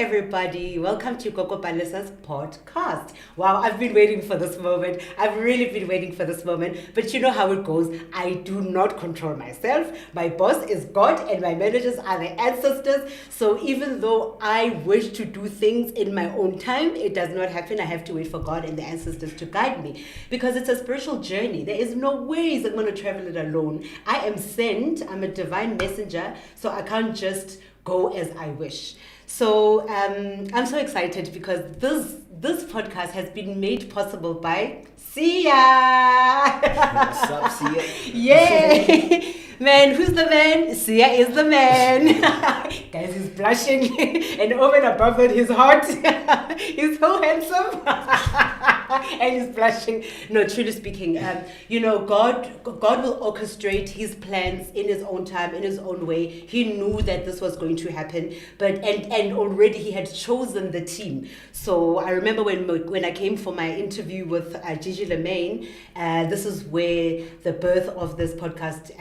everybody. Welcome to Palesa's podcast. Wow, I've been waiting for this moment. I've really been waiting for this moment. But you know how it goes. I do not control myself. My boss is God and my managers are the ancestors. So even though I wish to do things in my own time, it does not happen. I have to wait for God and the ancestors to guide me. Because it's a spiritual journey. There is no ways I'm going to travel it alone. I am sent. I'm a divine messenger. So I can't just go as I wish. So I'm so excited because this podcast has been made possible by Sia. What's up, Sia? Yeah. Man, who's the man? Sia is the man. Guys, he's blushing. And over and above that, he's hot. He's so handsome. And he's blushing. No, truly speaking, God will orchestrate his plans in his own time, in his own way. He knew that this was going to happen, and already he had chosen the team. So I remember when I came for my interview with Gigi Lemaine, this is where the birth of this podcast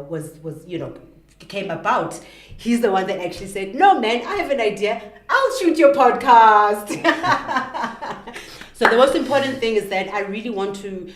was came about. He's the one that actually said, "No, man, I have an idea. I'll shoot your podcast." So the most important thing is that I really want to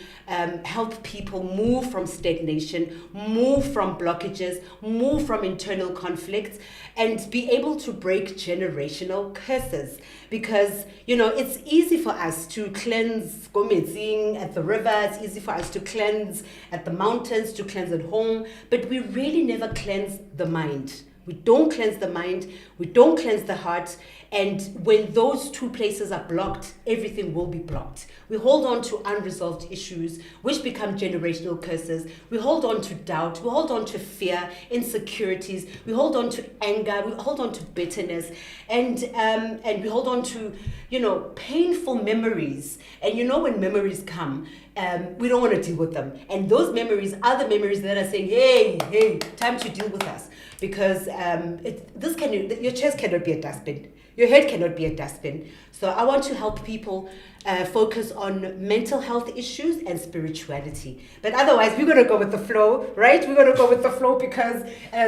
help people move from stagnation, move from blockages, move from internal conflicts, and be able to break generational curses. Because, it's easy for us to cleanse gometzing at the river, it's easy for us to cleanse at the mountains, to cleanse at home, but we really never cleanse the mind. We don't cleanse the mind, we don't cleanse the heart, and when those two places are blocked, everything will be blocked. We hold on to unresolved issues, which become generational curses. We hold on to doubt, we hold on to fear, insecurities, we hold on to anger, we hold on to bitterness, and we hold on to, painful memories. And when memories come, we don't want to deal with them. And those memories are the memories that are saying, hey, time to deal with us. Because your chest cannot be a dustbin. Your head cannot be a dustbin. So I want to help people focus on mental health issues and spirituality. But otherwise, we're going to go with the flow, right? We're going to go with the flow because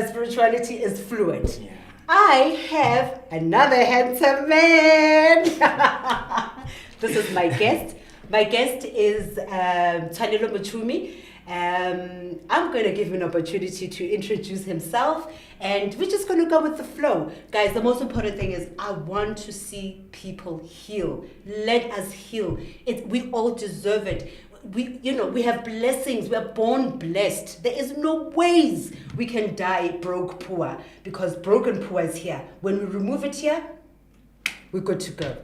spirituality is fluid. Yeah. I have another handsome man. This is my guest. My guest is Tshwanelo Mucumie. I'm going to give him an opportunity to introduce himself, and we're just going to go with the flow. Guys, the most important thing is I want to see people heal. Let us heal. We all deserve it. We have blessings. We are born blessed. There is no ways we can die broke, poor, because broken poor is here. When we remove it here, we're good to go.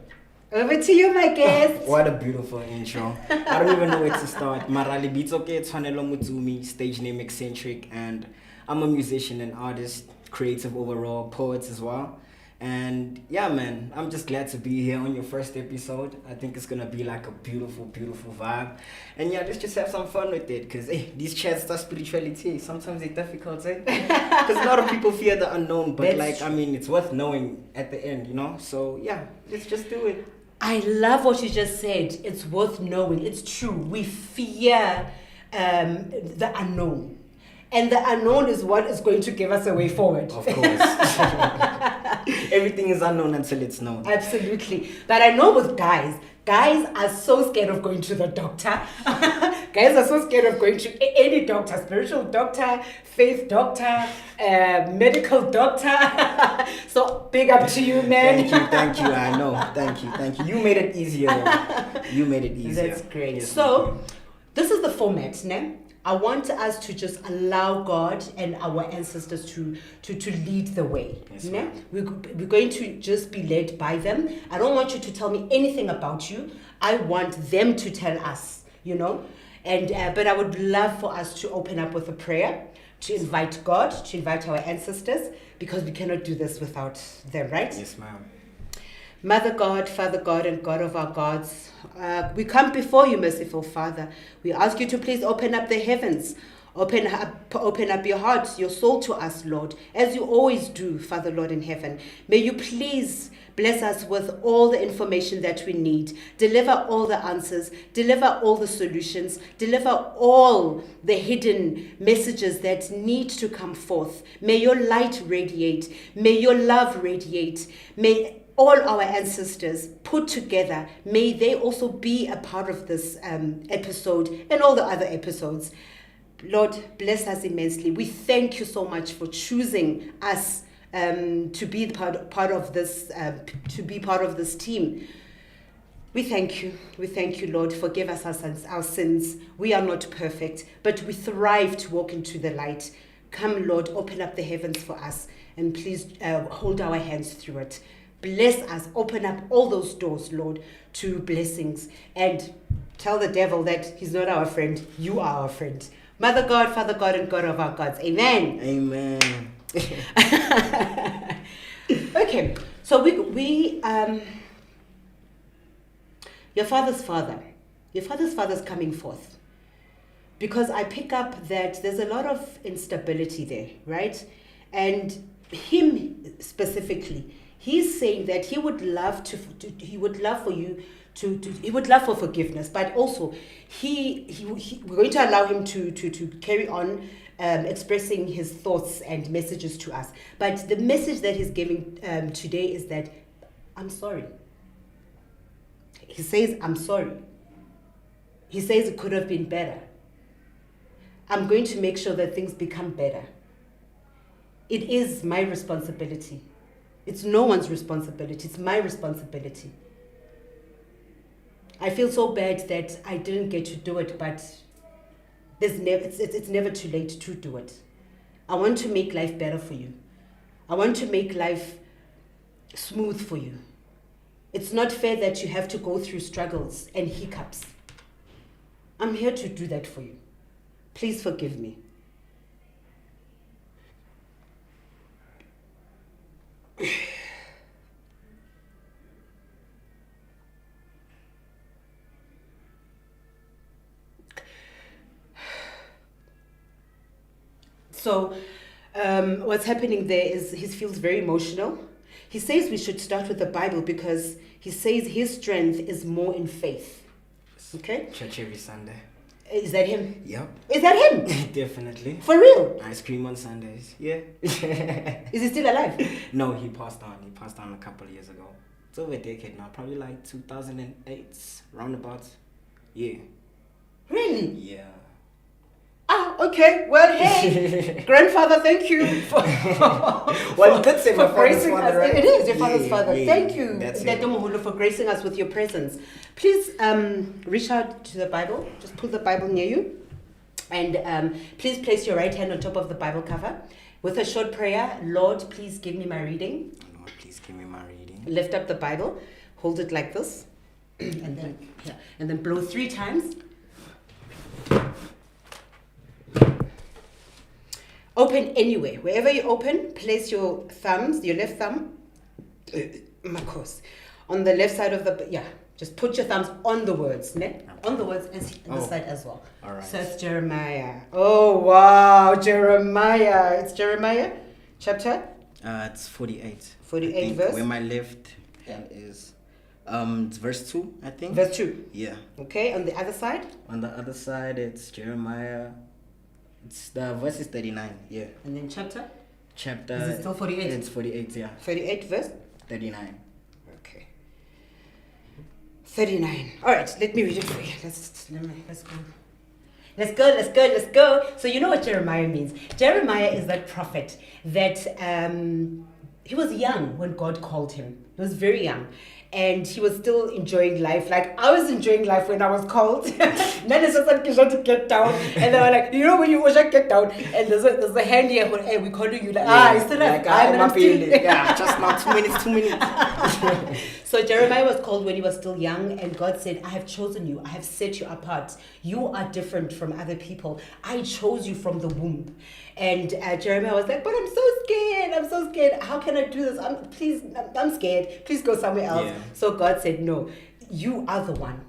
Over to you, my guest. What a beautiful intro. I don't even know where to start. Marali beats okay, Tshwanelo Mucumie, stage name eccentric, and I'm a musician and artist, creative overall, poet as well. And yeah, man, I'm just glad to be here on your first episode. I think it's gonna be like a beautiful, beautiful vibe. And yeah, let's just have some fun with it, because these chats are spirituality. Sometimes they're difficult, because a lot of people fear the unknown, but it's worth knowing at the end, So yeah, let's just do it. I love what you just said. It's worth knowing. It's true. We fear the unknown. And the unknown is what is going to give us a way forward. Of course. Everything is unknown until it's known. Absolutely. But I know with guys are so scared of going to the doctor. Guys are so scared of going to any doctor, spiritual doctor, faith doctor, medical doctor. So big up to you, man. Thank you. I know. Thank you. You made it easier. That's great. Yes, so this is the format, ne? I want us to just allow God and our ancestors to lead the way. Yes, we're going to just be led by them. I don't want you to tell me anything about you. I want them to tell us, And but I would love for us to open up with a prayer, to invite God, to invite our ancestors, because we cannot do this without them, right? Yes, ma'am. Mother God, Father God, and God of our gods, we come before you, merciful Father. We ask you to please open up the heavens. Open up your heart, your soul to us, Lord, as you always do, Father, Lord in heaven. May you please Bless us with all the information that we need. Deliver all the answers. Deliver all the solutions. Deliver all the hidden messages that need to come forth. May your light radiate. May your love radiate. May all our ancestors put together, may they also be a part of this episode and all the other episodes. Lord, bless us immensely. We thank you so much for choosing us to be part of this team. We thank you. We thank you, Lord. Forgive us our sins. We are not perfect, but we thrive to walk into the light. Come, Lord, open up the heavens for us, and please hold our hands through it. Bless us. Open up all those doors, Lord, to blessings. And tell the devil that he's not our friend. You are our friend. Mother God, Father God, and God of our gods. Amen. Amen. Okay. So we your father's father is coming forth. Because I pick up that there's a lot of instability there, right? And him specifically, he's saying that he would love for forgiveness, but also we're going to allow him to carry on expressing his thoughts and messages to us. But the message that he's giving today is that I'm sorry. He says, I'm sorry. He says it could have been better. I'm going to make sure that things become better. It is my responsibility. It's no one's responsibility. It's my responsibility. I feel so bad that I didn't get to do it, but it's never too late to do it. I want to make life better for you. I want to make life smooth for you. It's not fair that you have to go through struggles and hiccups. I'm here to do that for you. Please forgive me. So what's happening there is he feels very emotional. He says we should start with the Bible because he says his strength is more in faith. Okay? Church every Sunday. Is that him? Yep. Is that him? Definitely. For real? Ice cream on Sundays. Yeah. Is he still alive? No, he passed on. He passed on a couple of years ago. It's over a decade now. Probably like 2008, roundabout. Yeah. Really? Yeah. Ah, okay. Well, hey, grandfather, thank you for gracing us. Right? It is your father's father. Yeah, thank you, that's Dr. Moholo, for gracing us with your presence. Please reach out to the Bible. Just pull the Bible near you. And please place your right hand on top of the Bible cover with a short prayer. Lord, please give me my reading. Lord, please give me my reading. Lift up the Bible. Hold it like this. and then blow 3 times. Open anywhere. Wherever you open, place your left thumb, on the left side of just put your thumbs on the words, ne? Okay. On the words and on the side as well. All right. So it's Jeremiah. Oh, wow, Jeremiah. It's Jeremiah chapter? It's 48. 48 verse? Where my left hand is, it's verse 2, I think. Verse 2? Yeah. Okay, on the other side? On the other side, it's Jeremiah. The verse is 39, yeah. And then chapter? Chapter. Is it still 48? It's 48, yeah. 48 verse? 39. Okay. 39. All right, let me read it for you. Let's go. So you know what Jeremiah means. Jeremiah is that prophet that he was young when God called him. He was very young. And he was still enjoying life. Like, I was enjoying life when I was called. Then it's just like, to get down. And they were like, you know when you wish I get down? And there's a hand here, hey, we call you. Like, it's still like, I'm still. Yeah, just now, 2 minutes. So Jeremiah was called when he was still young. And God said, I have chosen you. I have set you apart. You are different from other people. I chose you from the womb. And Jeremiah was like, but I'm so scared. How can I do this? I'm scared. Please go somewhere else. Yeah. So God said, no, you are the one.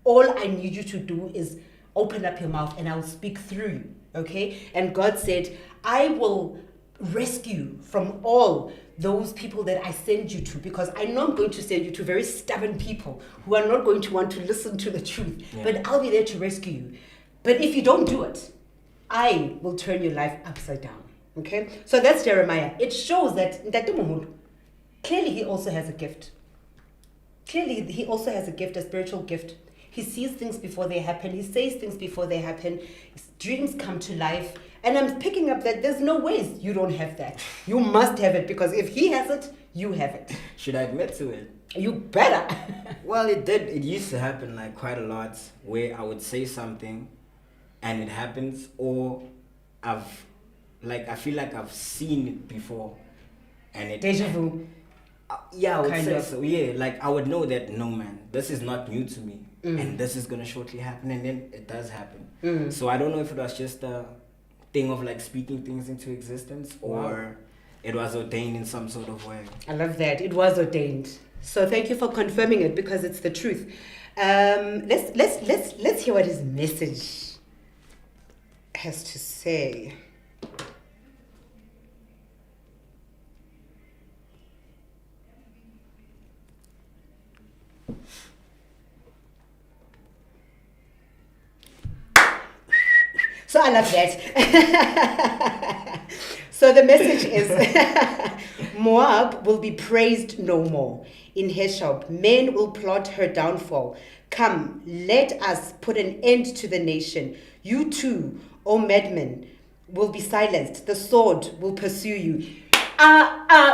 All I need you to do is open up your mouth and I'll speak through you. Okay? And God said, I will rescue from all those people that I send you to, because I know I'm going to send you to very stubborn people who are not going to want to listen to the truth. Yeah. But I'll be there to rescue you. But if you don't do it, I will turn your life upside down. Okay? So that's Jeremiah. It shows that Ntate Moholo, clearly he also has a gift. Clearly he also has a gift, a spiritual gift. He sees things before they happen. He says things before they happen. His dreams come to life. And I'm picking up that there's no ways you don't have that. You must have it, because if he has it, you have it. Should I admit to it? You better. Well, it did. It used to happen like quite a lot, where I would say something and it happens, or I feel like I've seen it before and it... Deja vu. Yeah, I would Kind say of. so. Yeah, like I would know that, no man, this is not new to me. And this is going to shortly happen, and then it does happen. So I don't know if it was just a thing of like speaking things into existence, or it was ordained in some sort of way. I love that. It was ordained. So thank you for confirming it, because it's the truth. Let's hear what his message has to say. So I love that. So the message is Moab will be praised no more. In Heshab, men will plot her downfall. Come, let us put an end to the nation. You too, O madmen, will be silenced. The sword will pursue you.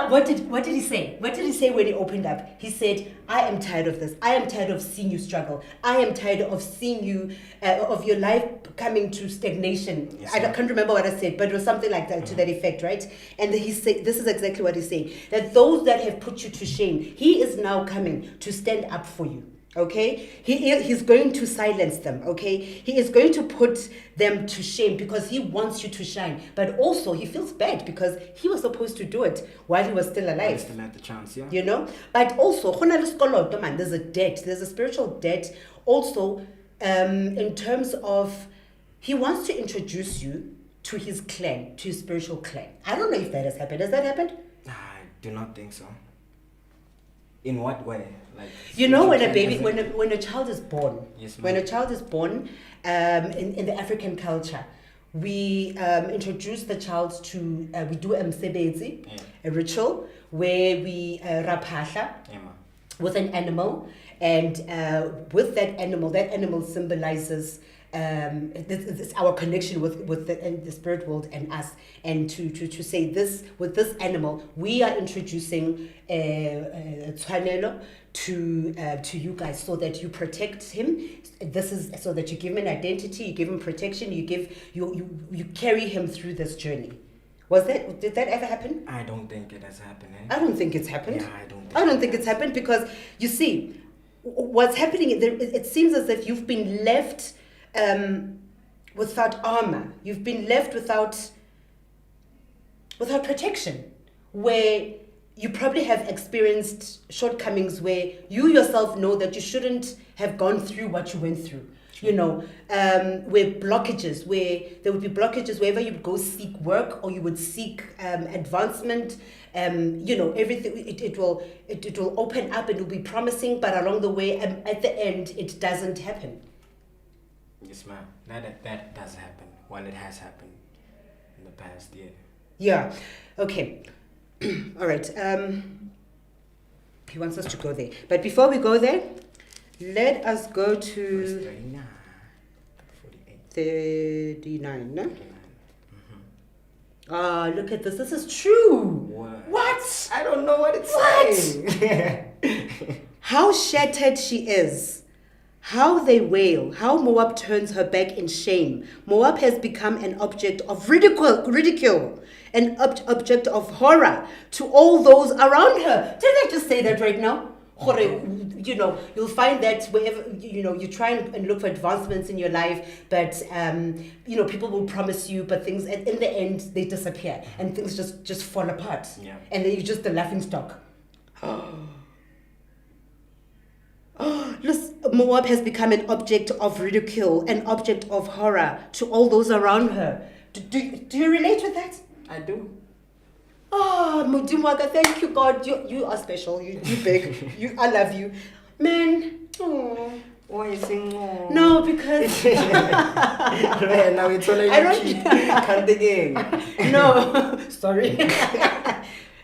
What did he say? What did he say when he opened up? He said, I am tired of this. I am tired of seeing you struggle. I am tired of seeing you, of your life coming to stagnation. Yes, I can't remember what I said, but it was something like that, to that effect, right? And he said, this is exactly what he's saying, that those that have put you to shame, he is now coming to stand up for you. Okay, he's going to silence them. Okay, he is going to put them to shame, because he wants you to shine. But also he feels bad because he was supposed to do it while he was still alive. I still had the chance, yeah. You know, but also there's a debt. There's a spiritual debt. Also, in terms of, he wants to introduce you to his clan, to his spiritual clan. I don't know if that has happened. Has that happened? I do not think so. In what way? Like, you know, when a baby, when a child is born, Yes, ma'am. when a child is born, in the African culture, we introduce the child to, we do msebezi, a ritual where we rapahla Yeah, ma. with an animal, and with that animal symbolizes it's our connection with the spirit world and us. And to say this, with this animal, we are introducing Tshwanelo to you guys, so that you protect him. This is so that you give him an identity, you give him protection, you carry him through this journey. Did that ever happen? I don't think it has happened. I don't think it's happened. Yeah, I don't think it's happened, because you see, what's happening, it seems as if you've been left without armor. You've been left without protection, where you probably have experienced shortcomings where you yourself know that you shouldn't have gone through what you went through. You know, where there would be blockages wherever you would go seek work, or you would seek advancement. You know, everything, it will open up and it will be promising, but along the way, at the end, it doesn't happen. Yes, ma'am. That does happen. Well, it has happened in the past year. Yeah. Okay. All right. He wants us to go there, but before we go there, let us go Verse to 39, 48. 39. No? 39. Ah, look at this. This is true. What? I don't know what it's saying. How shattered she is. How they wail. How Moab turns her back in shame. Moab has become an object of ridicule, an object of horror to all those around her. Did I just say that right now? You know, you'll find that wherever, you know, you try and look for advancements in your life, but, you know, people will promise you, but things, in the end, they disappear, and things just fall apart. Yeah. And then you're just the laughing stock. Moab has become an object of ridicule, an object of horror to all those around her. Do you relate with that? I do. Oh, Mudimwaga, thank you, God. You are special. You big. I love you. Man. Oh. Why is it no? No, because Now it's all I cheat. Can't again. No, sorry.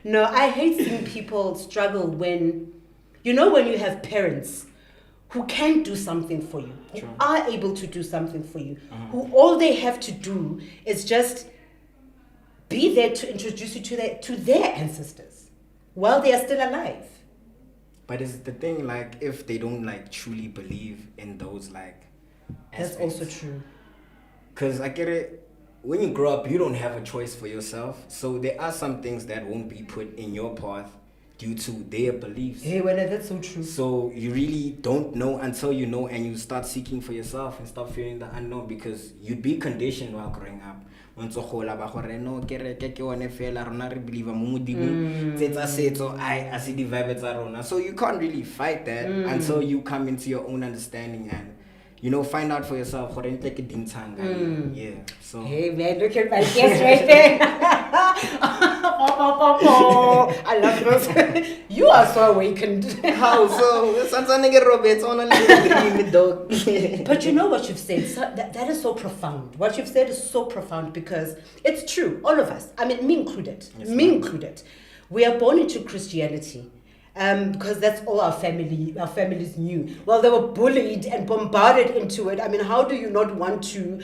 No, I hate seeing people struggle when you have parents who can do something for you, who are able to do something for you, who all they have to do is just be there to introduce you to their ancestors while they are still alive. But it's the thing, like, if they don't like truly believe in those like That's aspects. also true. Because I get it, when you grow up, you don't have a choice for yourself. So there are some things that won't be put in your path due to their beliefs. Hey, well, that's so true. So you really don't know until you know, and you start seeking for yourself and start fearing the unknown, because you'd be conditioned while growing up. So you can't really fight that until you come into your own understanding and find out for yourself. Yeah. So hey man, look at my guest right there. I love those. You are so awakened. how so? But you know what you've said? So that is so profound. What you've said is so profound because it's true. All of us. I mean, me included. Yes, included. We are born into Christianity. Because that's all our families knew. Well, they were bullied and bombarded into it. I mean, how do you not want to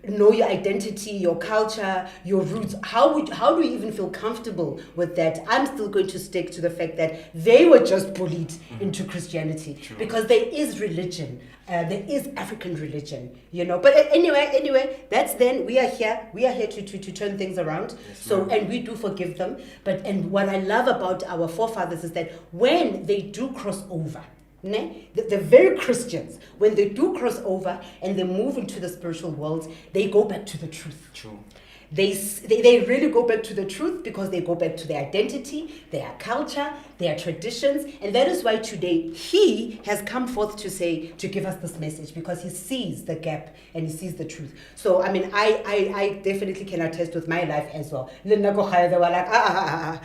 know your identity, your culture, your roots? How do you even feel comfortable with that? I'm still going to stick to the fact that they were just bullied into Christianity. True. Because there is religion. There is African religion, But anyway, that's then. We are here to turn things around. Yes, and we do forgive them. And what I love about our forefathers is that when they do cross over, the very Christians, when they do cross over and they move into the spiritual world, they go back to the truth. True. They really go back to the truth because they go back to their identity, their culture, their traditions, and that is why today he has come forth to give us this message, because he sees the gap and he sees the truth. So I mean, I definitely can attest with my life as well. They were like, I'm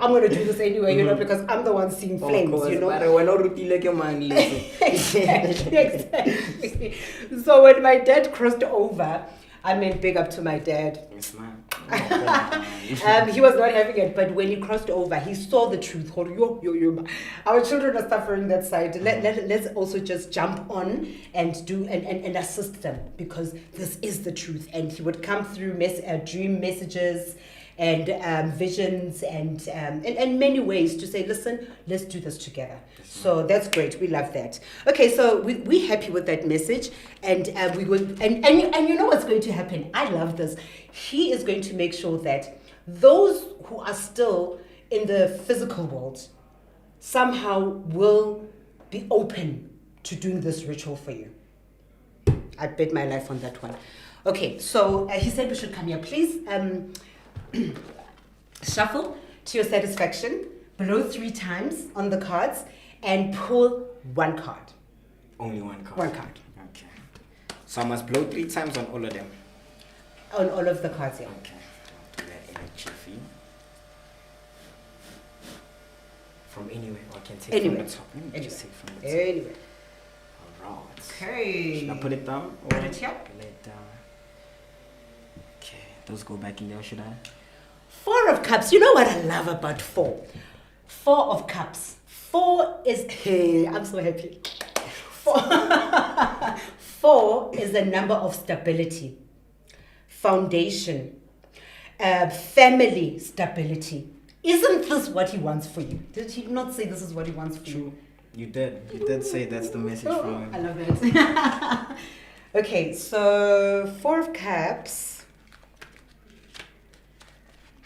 going to do this anyway, because I'm the one seeing flames, Exactly. So when my dad crossed over, I mean, big up to my dad. Yes, ma'am. He was not having it, but when he crossed over, he saw the truth. Our children are suffering that side. Let's also just jump on and do and assist them, because this is the truth. And he would come through dream messages and visions and many ways to say, listen, let's do this together. So that's great. We love that. Okay, so we're happy with that message, and we will. And you know what's going to happen? I love this. He is going to make sure that those who are still in the physical world somehow will be open to doing this ritual for you. I bet my life on that one. Okay, so he said we should come here, please. Shuffle to your satisfaction, blow 3 times on the cards, and pull 1 card. Only 1 card? 1 card. Okay. So I must blow 3 times on all of them? On all of the cards, yeah. Okay. I'll do that in a jiffy. From anywhere, or I can take from the top. Let me just take from the top. Anywhere. Alright. Okay. Should I put it down? Or put it here? Lay it down. Okay. Those go back in there, should I? 4 of Cups. You know what I love about 4? 4 of Cups. 4 is... Hey, I'm so happy. 4 is a number of stability, foundation, family stability. Isn't this what he wants for you? Did he not say this is what he wants for you? You did. You did say that's the message from him. I love it. Okay, so 4 of Cups.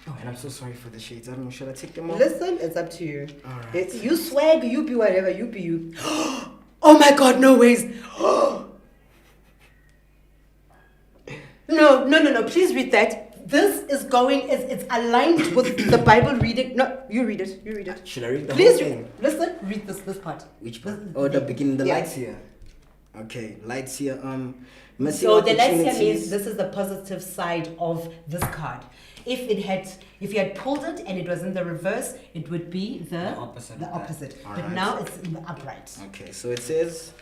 Oh, and I'm so sorry for the shades. I don't know, should I take them off? Listen, it's up to you. Alright. You swag, you be whatever, you be you. Oh my God, no ways. No, please read that. This is it's aligned with the Bible reading. No, you read it. Should I read the Please whole thing? Listen, read this part. Which part? Oh, the beginning, the lights here. Okay, lights here. Missing So the lights here means opportunities. this is the positive side of this card. If you had pulled it and it was in the reverse, it would be the opposite of The that. opposite. But Alright. now it's in the upright. Okay, so it says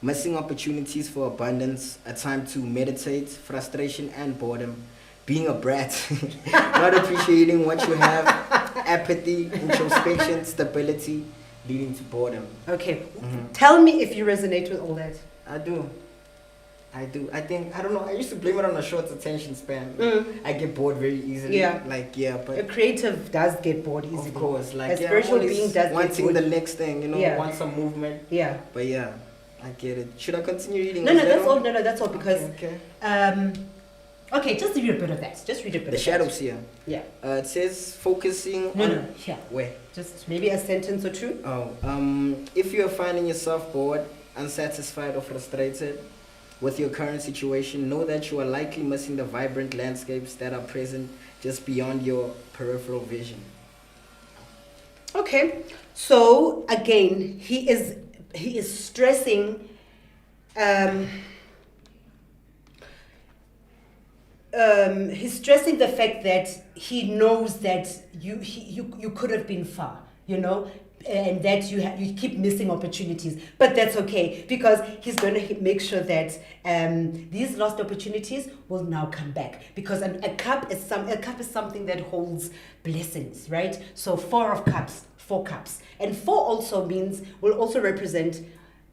missing opportunities for abundance, a time to meditate, frustration and boredom, being a brat, not appreciating what you have, apathy, introspection, stability, leading to boredom. Okay. Tell me if you resonate with all that. I do. I think, I don't know, I used to blame it on a short attention span. I get bored very easily. Yeah. Like, yeah, A but creative does get bored easily. of course, like, A yeah, spiritual I'm always being does get wanting bored. the next thing, you know, Yeah. want some movement. Yeah. But yeah, I get it. Should I continue reading? No, Is no, that that's all. No, that's all because. Okay. Okay, just read a bit of that. Just read a bit. The of shadows here. That. Yeah. It says focusing No, on. no. Yeah. Where? Just maybe a sentence or two. Oh, if you are finding yourself bored, unsatisfied, or frustrated with your current situation, know that you are likely missing the vibrant landscapes that are present just beyond your peripheral vision. Okay. So again, he is stressing. He's stressing the fact that he knows that you could have been far, you know, and that you keep missing opportunities. But that's okay because he's going to make sure that these lost opportunities will now come back because a cup is something that holds blessings, right? So 4 of cups, 4 cups, and 4 also will also represent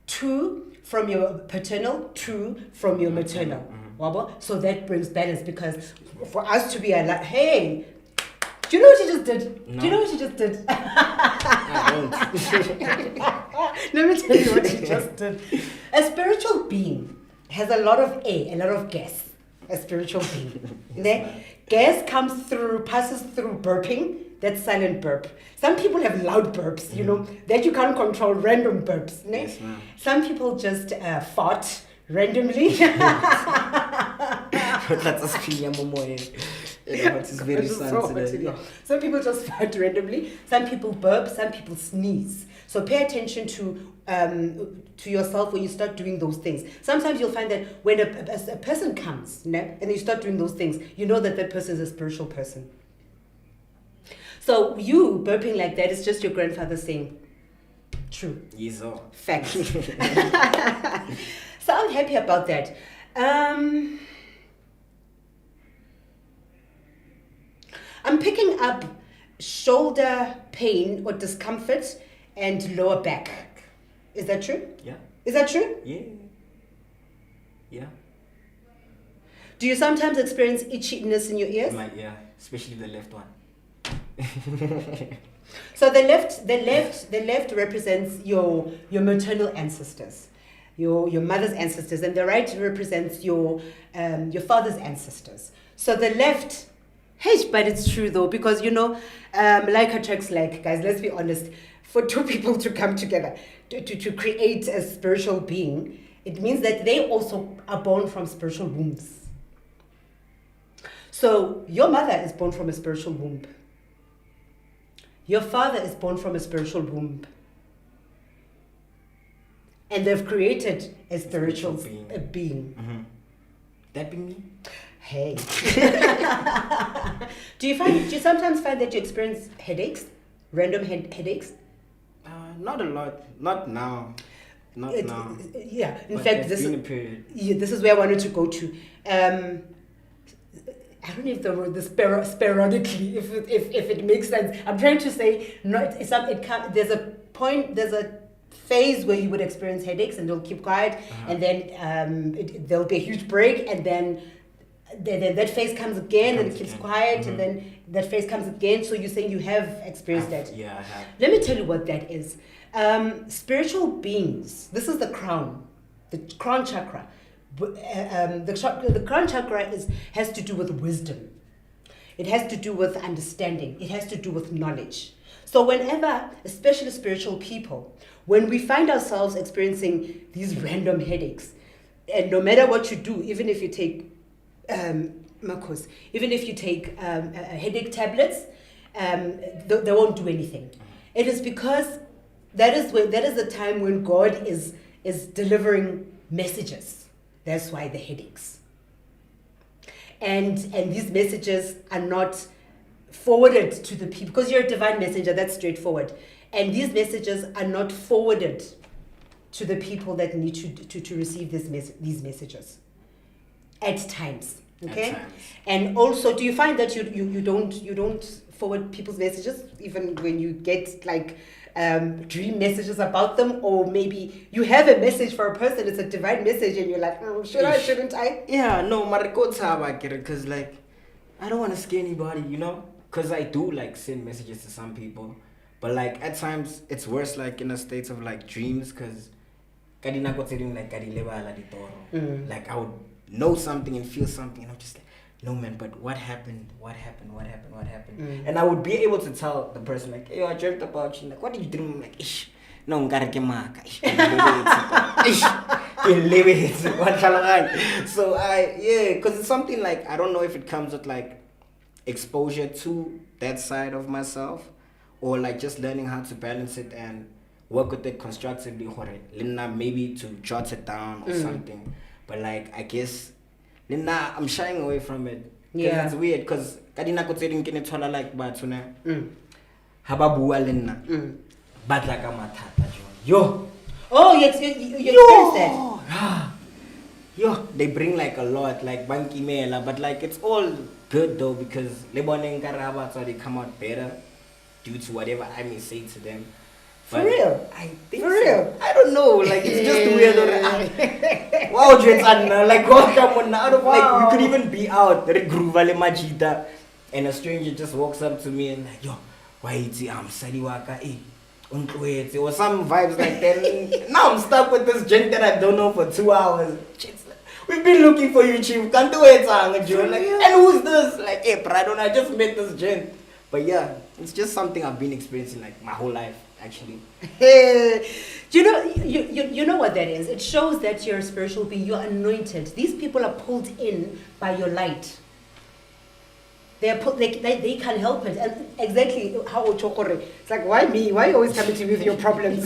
2 from your paternal, 2 from your maternal. Wabo? So that brings balance because for us to be like, hey, do you know what you just did? No. Do you know what you just did? I don't. Let me tell you what you just did. A spiritual being has a lot of air, a lot of gas. A spiritual being. Ne? Gas passes through burping. That's silent burp. Some people have loud burps, you know, that you can't control, random burps. Ne? Yes, ma'am. Some people just fart randomly. That's a spilling momoe. It's very sun today. Some people just fart randomly. Some people burp. Some people sneeze. So pay attention to yourself when you start doing those things. Sometimes you'll find that when a person comes, and you start doing those things, you know that person is a spiritual person. So you burping like that is just your grandfather saying, true. Yes, oh. Fact. So I'm happy about that. I'm picking up shoulder pain or discomfort and lower back. Is that true? Yeah. Is that true? Yeah. Yeah. Do you sometimes experience itchiness in your ears? Yeah, especially the left one. So the left represents your maternal ancestors, your mother's ancestors, and the right represents your father's ancestors. So the left, hey, but it's true though, because you know, like attracts like, guys. Let's be honest. For 2 people to come together to create a spiritual being, it means that they also are born from spiritual wombs. So your mother is born from a spiritual womb. Your father is born from a spiritual womb. And they've created a spiritual being. Mm-hmm. That be me? Hey. Do you sometimes find that you experience headaches? Random headaches? Not a lot. Not now. Not now. Yeah. In But fact, there's been a period. this is where I wanted to go to. I don't know if the word sporadically, if it makes sense. I'm trying to say there's a phase where you would experience headaches and they'll keep quiet, and then there'll be a huge break, and then that phase comes again and it keeps quiet, and then that phase comes again. So you're saying you have experienced that? Yeah, I have. Let me tell you what that is. Spiritual beings. This is the crown chakra. The crown chakra has to do with wisdom. It has to do with understanding. It has to do with knowledge. So whenever, especially spiritual people, when we find ourselves experiencing these random headaches, and no matter what you do, even if you take headache tablets, they won't do anything. It is because that is the time when God is delivering messages. That's why the headaches. And these messages are not forwarded to the people, because you're a divine messenger, that's straightforward. And these messages are not forwarded to the people that need to receive these messages at times. Okay? At times. And also, do you find that you don't forward people's messages even when you get like dream messages about them, or maybe you have a message for a person, it's a divine message, and you're like, should I, shouldn't I? Yeah, no, because like I don't want to scare anybody, you know, because I do like send messages to some people, but like at times it's worse like in a state of like dreams, because like I would know something and feel something, and I'm just like, no man, but what happened? And I would be able to tell the person like, hey, I dreamt about you. Like, what did you dream? I'm like, ish, no, ngarakemaka. So because it's something like, I don't know if it comes with like exposure to that side of myself, or like just learning how to balance it and work with it constructively, maybe to jot it down or something. But like, I guess I'm shying away from it. Yeah, it's weird because kadina ko tsering ke ne thola like batho na ha ba bua le nna ba tla ka mathata yo. Oh, you experienced that. Yo, they bring like a lot, like banki mela, but like it's all good though, because le boneng ka ra ba, so they come out better due to whatever I may say to them. For real? I think for real? I don't know, like it's just weird. Wow, like what come on out, like we could even be out, and a stranger just walks up to me and like, yo, why is I'm Sadiwaka, or some vibes like that. Now I'm stuck with this gent that I don't know for 2 hours. We've been looking for you, chief. Can't do it, like, and who's this? Like, hey, Pradon, I just met this gent. But yeah, it's just something I've been experiencing like my whole life, actually. You know what that is? It shows that you're a spiritual being. You're anointed. These people are pulled in by your light. They can't help it. And exactly how Ochokore. It's like, why me? Why are you always coming to me with your problems?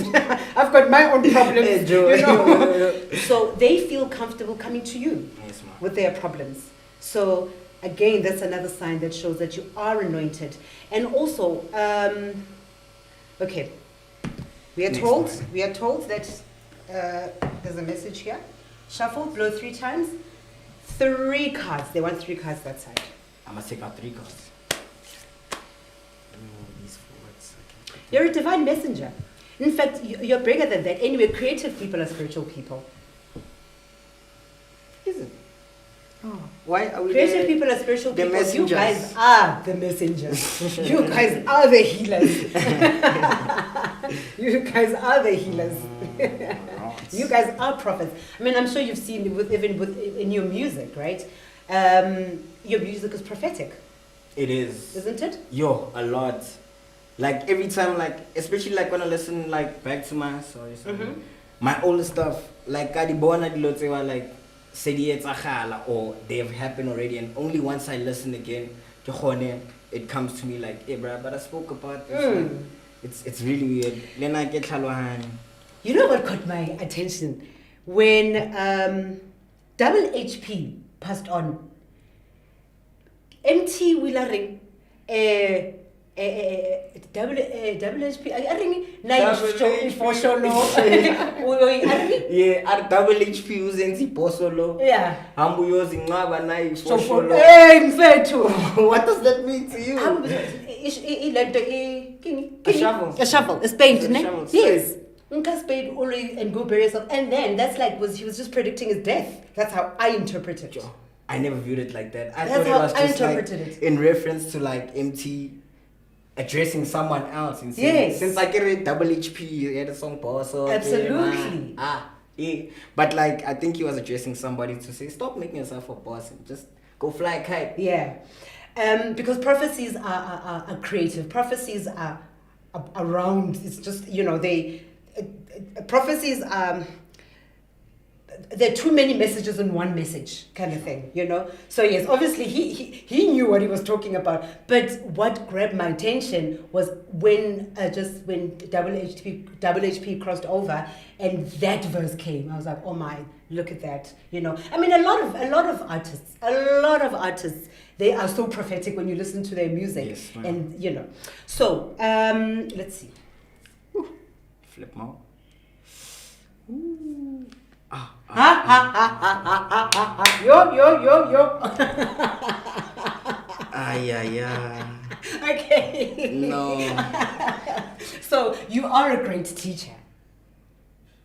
I've got my own problems. You know? So they feel comfortable coming to you with their problems. So again, that's another sign that shows that you are anointed. And also, okay, we are told that there's a message here. Shuffle, blow 3 times. 3 cards. They want 3 cards that side. I must take out 3 cards. These forwards. You're a divine messenger. In fact, you're bigger than that. Anyway, creative people are spiritual people. Is it? Oh, why are we creative people are spiritual the people. Messengers. You guys are the messengers. You guys are the healers. You guys are the healers. You guys are prophets. I mean, I'm sure you've seen in your music, right? Your music is prophetic. It is. Isn't it? Yo, a lot. Like every time, like especially like when I listen like back to my my older stuff, like like or they've happened already, and only once I listen again, it comes to me like, hey bruh, but I spoke about this. It's really weird. Then I get You know what caught my attention? When Double HP passed on, MT Willaring, double HP, I think yeah, double HP using posolo. Yeah. Ambu using ngaba na What does that mean to you? A shovel. A spade, ne? Yes. Nka spade already and go bury yourself. And then that's like he was just predicting his death. That's how I interpreted it. I never viewed it like that. I That's thought it was how I just interpreted like it. in reference to like MT addressing someone else. Yes. Since I get double HP, he had a song boss. So absolutely. Yeah. But like I think he was addressing somebody to say, stop making yourself a boss and just go fly a kite. Yeah. Because prophecies are creative. Prophecies are around. It's just, they prophecies there are too many messages in one message kind of thing, you know. So yes, obviously he knew what he was talking about, but what grabbed my attention was when WHP crossed over and that verse came. I was like, oh my, look at that, you know. I mean, a lot of artists, they are so prophetic when you listen to their music. Yes, and you know. So let's see. Flip mode. Yo. Okay. No. So you are a great teacher.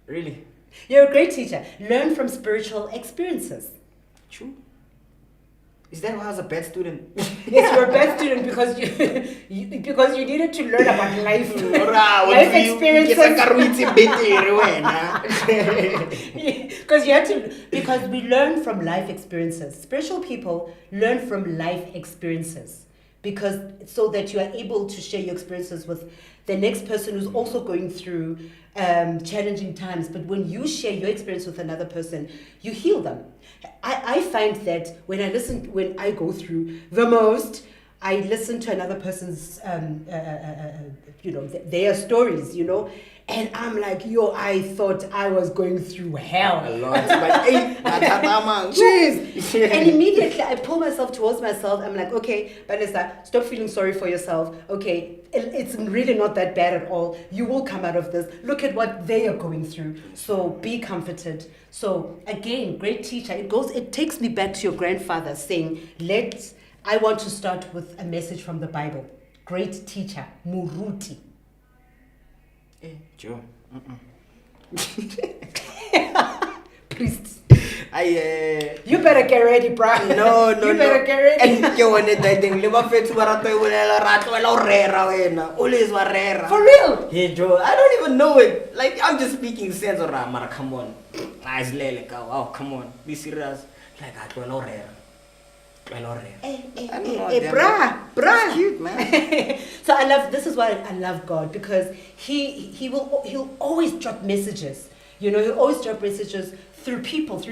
Really? You're a great teacher. Learn from spiritual experiences. True. Is that why I was a bad student? Yes, you're a bad student because because you needed to learn about life. Life experiences. Because we learn from life experiences. Spiritual people learn from life experiences because so that you are able to share your experiences with the next person who's also going through challenging times. But when you share your experience with another person, you heal them. I find that when I go through the most, I listen to another person's, their stories, you know, and I'm like, yo, I thought I was going through hell. A lot. Jeez. And immediately I pull myself towards myself. I'm like, okay, Palesa, stop feeling sorry for yourself. Okay, it's really not that bad at all. You will come out of this. Look at what they are going through. So be comforted. So again, great teacher. It takes me back to your grandfather saying, I want to start with a message from the Bible. Great teacher, Muruti. Joe. Priest. You better get ready, bro. No. You better get ready. And you want it, I think. For real? Hey, Joe, I don't even know it. Like, I'm just speaking sense. Mara, come on. Nice, like, oh, come on. Be serious. Like, I don't know. Bruh. Cute, man. So this is why I love God, because he'll always drop messages. You know, he'll always drop messages through people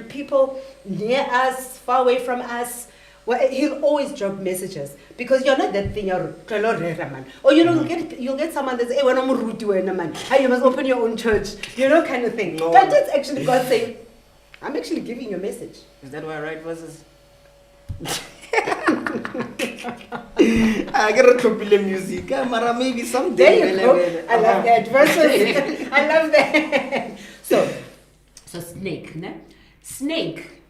near us, far away from us. Well, he'll always drop messages because you're not that thing, man. Or you'll get someone that's, hey, when I'm rude to man, hey, you must open your own church, you know, kind of thing. No. But that's actually God saying, I'm actually giving you a message. Is that why I write verses? I gotta copy the music, but maybe someday. There you go. I love that verses. I love that. So snake, ne? Snake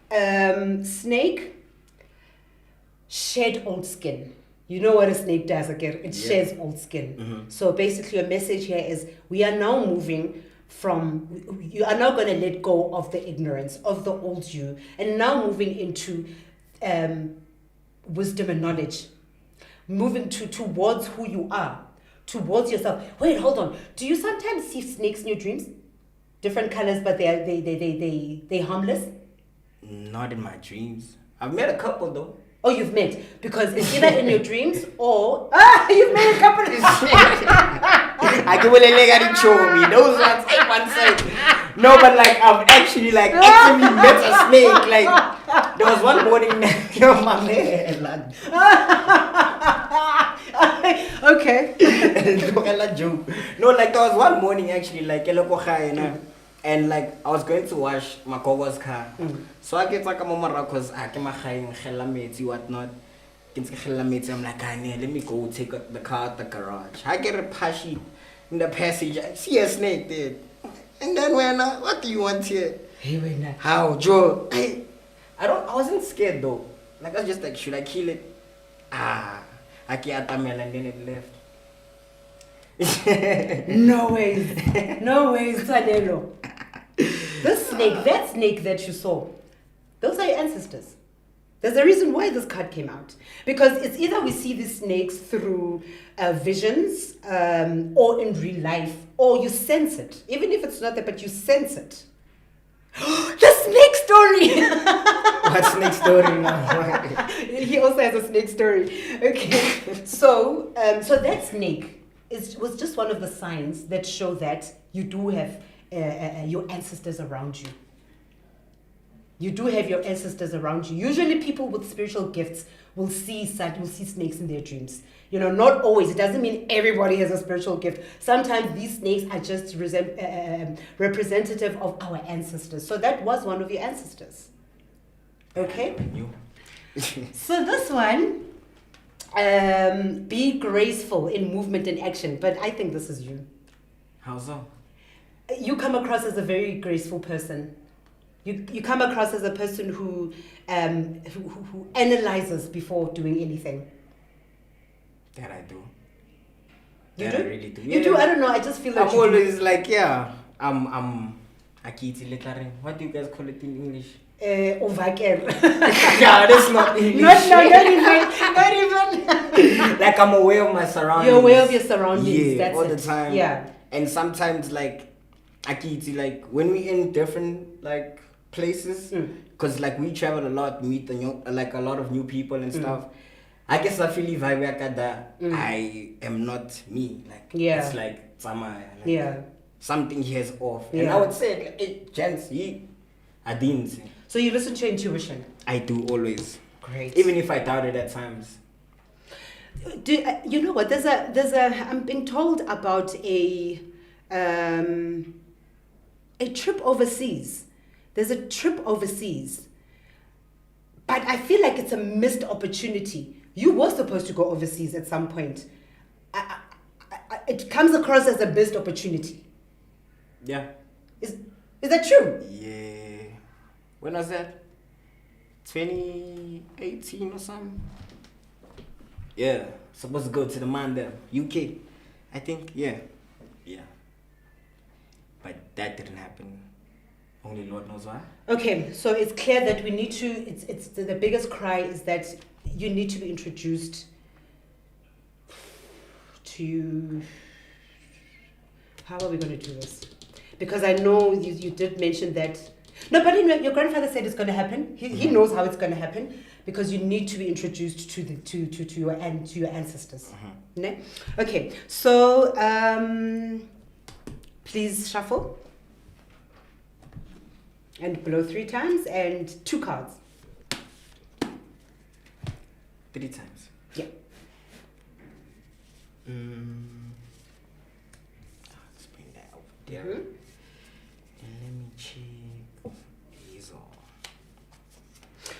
shed old skin. You know what a snake does again? It sheds old skin. Mm-hmm. So basically, your message here is you are now going to let go of the ignorance of the old you, and now moving into wisdom and knowledge, moving towards who you are, towards yourself. Wait, hold on. Do you sometimes see snakes in your dreams? Different colors, but they harmless? Not in my dreams. I've met a couple though. Oh, you've met, because it's either in your dreams or you've met a couple. I can really show me those ones. One side. No, but like I've actually actively met a snake. Like there was one morning, yo, my man. Okay. No, like there was one morning actually, like and like I was going to wash my Gogo's car. So I get like a mama because I came whatnot. I'm like, let me go take the car at the garage. I get a pashy in the passage. I see a snake there. And then what do you want here? Hey, wait now. How, Joe? I wasn't scared though. Like I was just like, should I kill it? I can't and then it left. No ways, Tshwanelo. That snake that you saw, those are your ancestors. There's a reason why this card came out. Because it's either we see these snakes through visions or in real life, or you sense it. Even if it's not there, but you sense it. The snake story! What snake story now? He also has a snake story. Okay. So that snake was just one of the signs that show that you do have your ancestors around you. You do have your ancestors around you. Usually people with spiritual gifts will see snakes in their dreams. You know, not always. It doesn't mean everybody has a spiritual gift. Sometimes these snakes are just representative of our ancestors. So that was one of your ancestors. Okay? So this one, be graceful in movement and action. But I think this is you. How so? You come across as a very graceful person. You come across as a person who analyzes before doing anything. That I do. You that do? I really do. You do? I don't know. I just feel like I'm always like, yeah. I'm akiti lettering. What do you guys call it in English? Overkill. Yeah, that's not English. Not even. Like I'm aware of my surroundings. You're aware of your surroundings. Yeah, that's all it. the time. Yeah. And sometimes like akiti, like when we in different like places, because like we travel a lot, meet like a lot of new people and stuff. I guess I feel if I work at that, I am not me. Like it's like some something he has off. Yeah. And I would say, like, hey, gents, I didn't. So you listen to your intuition? I do always. Great. Even if I doubt it at times. You know what? There's a. I'm being told about a trip overseas. There's a trip overseas, but I feel like it's a missed opportunity. You were supposed to go overseas at some point. It comes across as a missed opportunity. Yeah. Is that true? Yeah. When was that? 2018 or something? Yeah. Supposed to go to the Mandem, UK. I think, yeah. Yeah. But that didn't happen. Only Lord knows why. Okay, so it's clear that we need to, it's the biggest cry is that you need to be introduced to, how are we going to do this? Because I know you did mention that, no, but anyway, your grandfather said it's going to happen. He knows how it's going to happen because you need to be introduced to your ancestors. Ne? Okay, so please shuffle. And blow 3 times and 2 cards. 3 times? Yeah. Let's bring that over there. And let me check these all.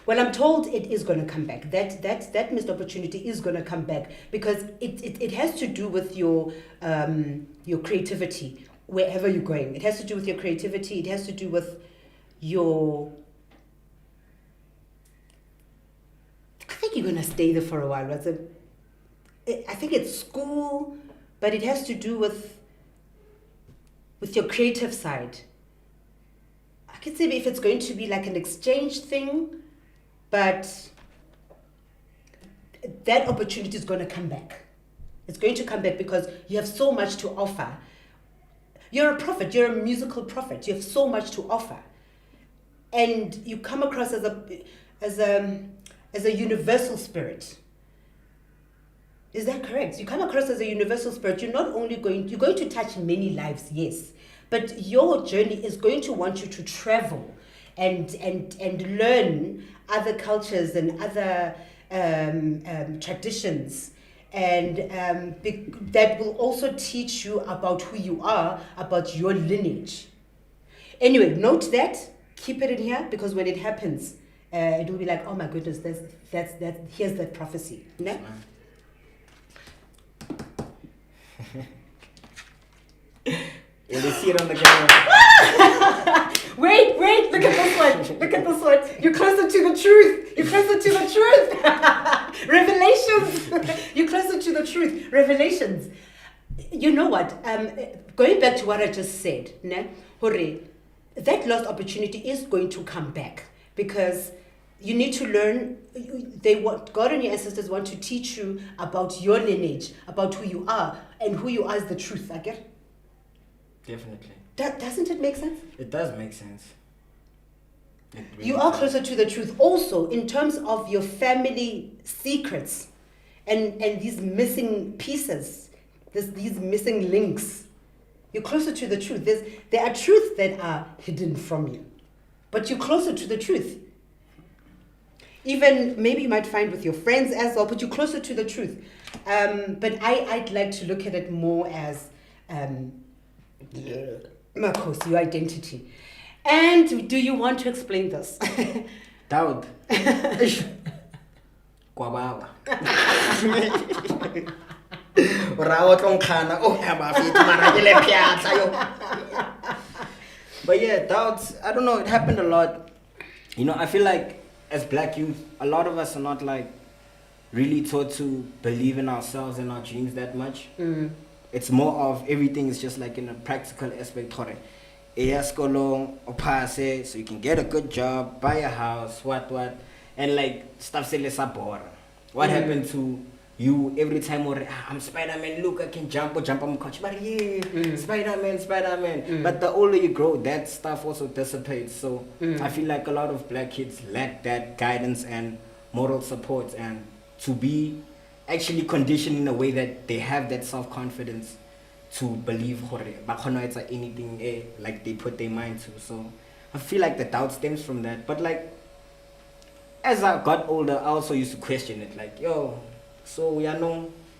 Well, I'm told it is going to come back. That missed opportunity is going to come back because it has to do with your creativity wherever you're going. It has to do with your creativity. It has to do with I think you're gonna stay there for a while. I think it's school, but it has to do with your creative side. I could say if it's going to be like an exchange thing, but that opportunity is going to come back. It's going to come back because you have so much to offer. You're a prophet. You're a musical prophet. You have so much to offer. And you come across as a universal spirit. Is that correct? You come across as a universal spirit. You're going to touch many lives, yes, but your journey is going to want you to travel and learn other cultures and other traditions, and that will also teach you about who you are, about your lineage. Anyway, note that. Keep it in here because when it happens, it will be like, oh my goodness, that's here's that prophecy. No? Yeah, they see it on the camera. Wait, look at this one. Look at this one. You're closer to the truth. Revelations. You're closer to the truth. Revelations. You know what? Going back to what I just said, ne? Hore, that lost opportunity is going to come back because you need to learn. God and your ancestors want to teach you about your lineage, about who you are, and who you are is the truth. I get. Definitely. Doesn't it make sense? It does make sense. Really you are closer to the truth. Also, in terms of your family secrets, and these missing pieces, these missing links. You're closer to the truth. There are truths that are hidden from you. but you're closer to the truth. Even maybe you might find with your friends as well, but you're closer to the truth. But I'd like to look at it more as Makhosi, your identity. And do you want to explain this? Doubt. Kwabawa. But yeah, doubts, I don't know, it happened a lot. You know, I feel like as black youth, a lot of us are not like really taught to believe in ourselves and our dreams that much. It's more of everything is just like in a practical aspect. So you can get a good job, buy a house, what, and like stuff say less bore. What happened to you every time I'm Spider-Man, look, I can jump on the couch, but yeah, Spider-Man. But the older you grow, that stuff also dissipates. So I feel like a lot of black kids lack that guidance and moral support, and to be actually conditioned in a way that they have that self-confidence to believe anything like they put their mind to. So I feel like the doubt stems from that. But like as I got older, I also used to question it, like, yo, so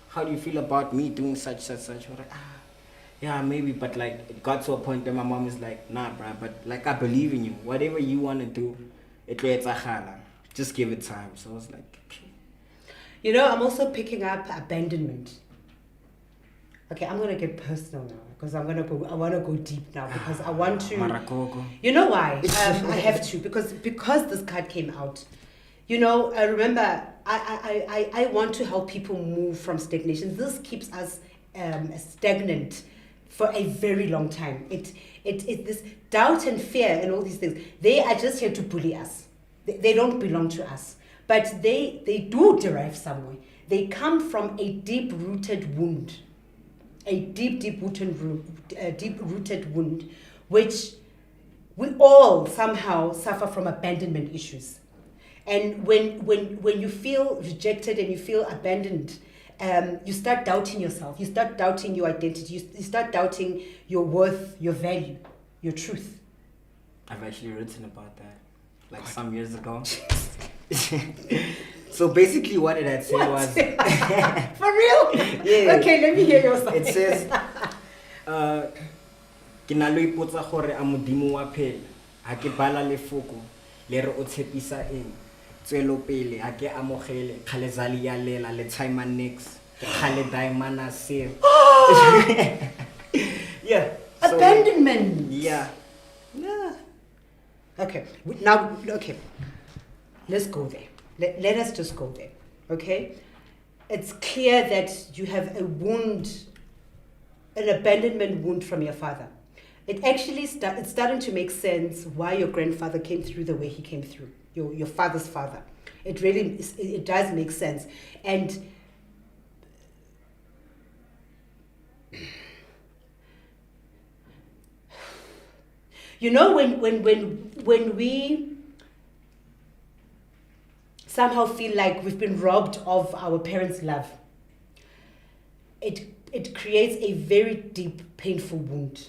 how do you feel about me doing such? Or like, yeah, maybe, but like it got to a point that my mom is like, nah, bruh, but like I believe in you. Whatever you want to do, just give it time. So I was like, okay. You know, I'm also picking up abandonment. Okay, I'm gonna get personal now because I want to go deep now because I want to. You know why? I have to because this card came out. You know, I remember I want to help people move from stagnation. This keeps us stagnant for a very long time. It this doubt and fear and all these things. They are just here to bully us. They don't belong to us. But they do derive somewhere. They come from a deep-rooted wound. A deep-rooted wound, which we all somehow suffer from abandonment issues. And when you feel rejected and you feel abandoned, you start doubting yourself. You start doubting your identity. You start doubting your worth, your value, your truth. I've actually written about that, like some years ago. So basically what it had said was for real? Yeah. Okay, let me hear your side. It says ke na lo ipotsa gore a modimo wa phela ha ke bala lefoko le re o tshepisa eng tswelo pele ha ke amogele khalezali ya lela le time next khale diamond save. Yeah, so, abandonment. Yeah. Okay, let's go there. Let us just go there, okay? It's clear that you have a wound, an abandonment wound from your father. It actually it's starting to make sense why your grandfather came through the way he came through, your father's father. It really, it does make sense. And you know, when we somehow feel like we've been robbed of our parents' love, it creates a very deep, painful wound.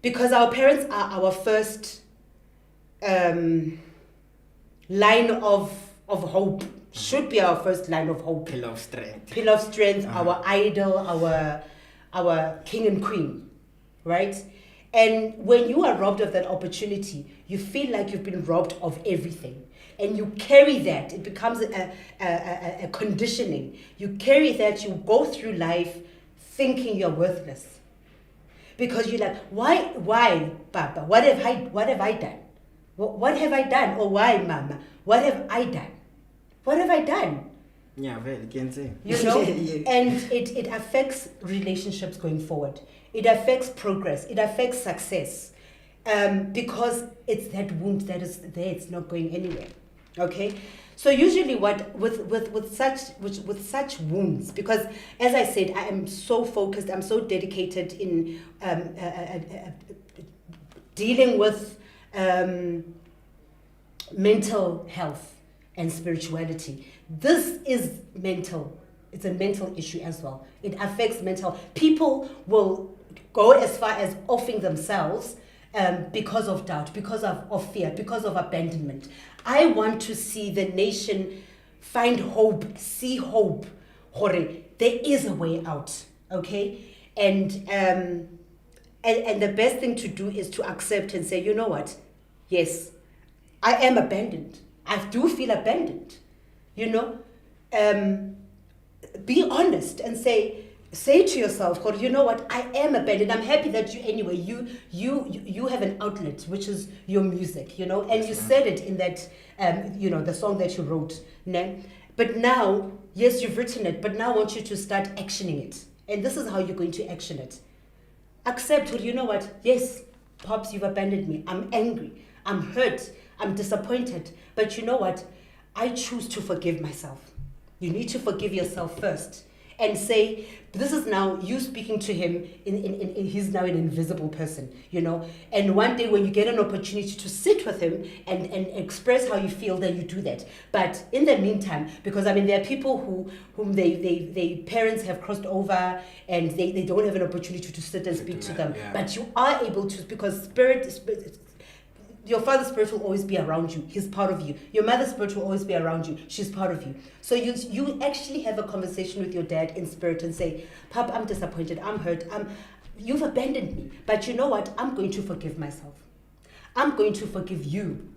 Because our parents are our first line of hope, should be our first line of hope. Pillar of strength. Our idol, our king and queen, right? And when you are robbed of that opportunity, you feel like you've been robbed of everything. And you carry that. It becomes a conditioning. You carry that. You go through life thinking you're worthless. Because you're like, why, Papa? What have I done? What have I done? Or why, Mama? What have I done? What have I done? Yeah, well, you can say. You know? Yeah. And it affects relationships going forward. It affects progress. It affects success. Because it's that wound that is there. It's not going anywhere. Okay? So usually with such wounds, because as I said, I am so focused, I'm so dedicated in dealing with mental health and spirituality. This is mental. It's a mental issue as well. It affects mental. People will go as far as offing themselves because of doubt, because of fear, because of abandonment. I want to see the nation find hope, see hope. Hore, there is a way out, okay? And the best thing to do is to accept and say, you know what? Yes, I am abandoned. I do feel abandoned, you know? Be honest and say to yourself, God, you know what? I am abandoned. I'm happy that you have an outlet, which is your music, you know, and you said it in that, the song that you wrote, ne? But now, yes, you've written it, but now I want you to start actioning it. And this is how you're going to action it. Accept, well, you know what? Yes, Pops, you've abandoned me. I'm angry. I'm hurt. I'm disappointed. But you know what? I choose to forgive myself. You need to forgive yourself first. And say, this is now you speaking to him, he's now an invisible person, you know. And one day when you get an opportunity to sit with him and express how you feel, then you do that. But in the meantime, because I mean, there are people whom they parents have crossed over and they don't have an opportunity to sit and speak to them. Yeah. But you are able to, because your father's spirit will always be around you. He's part of you. Your mother's spirit will always be around you. She's part of you. So you actually have a conversation with your dad in spirit and say, Pop, I'm disappointed. I'm hurt. You've abandoned me. But you know what? I'm going to forgive myself. I'm going to forgive you.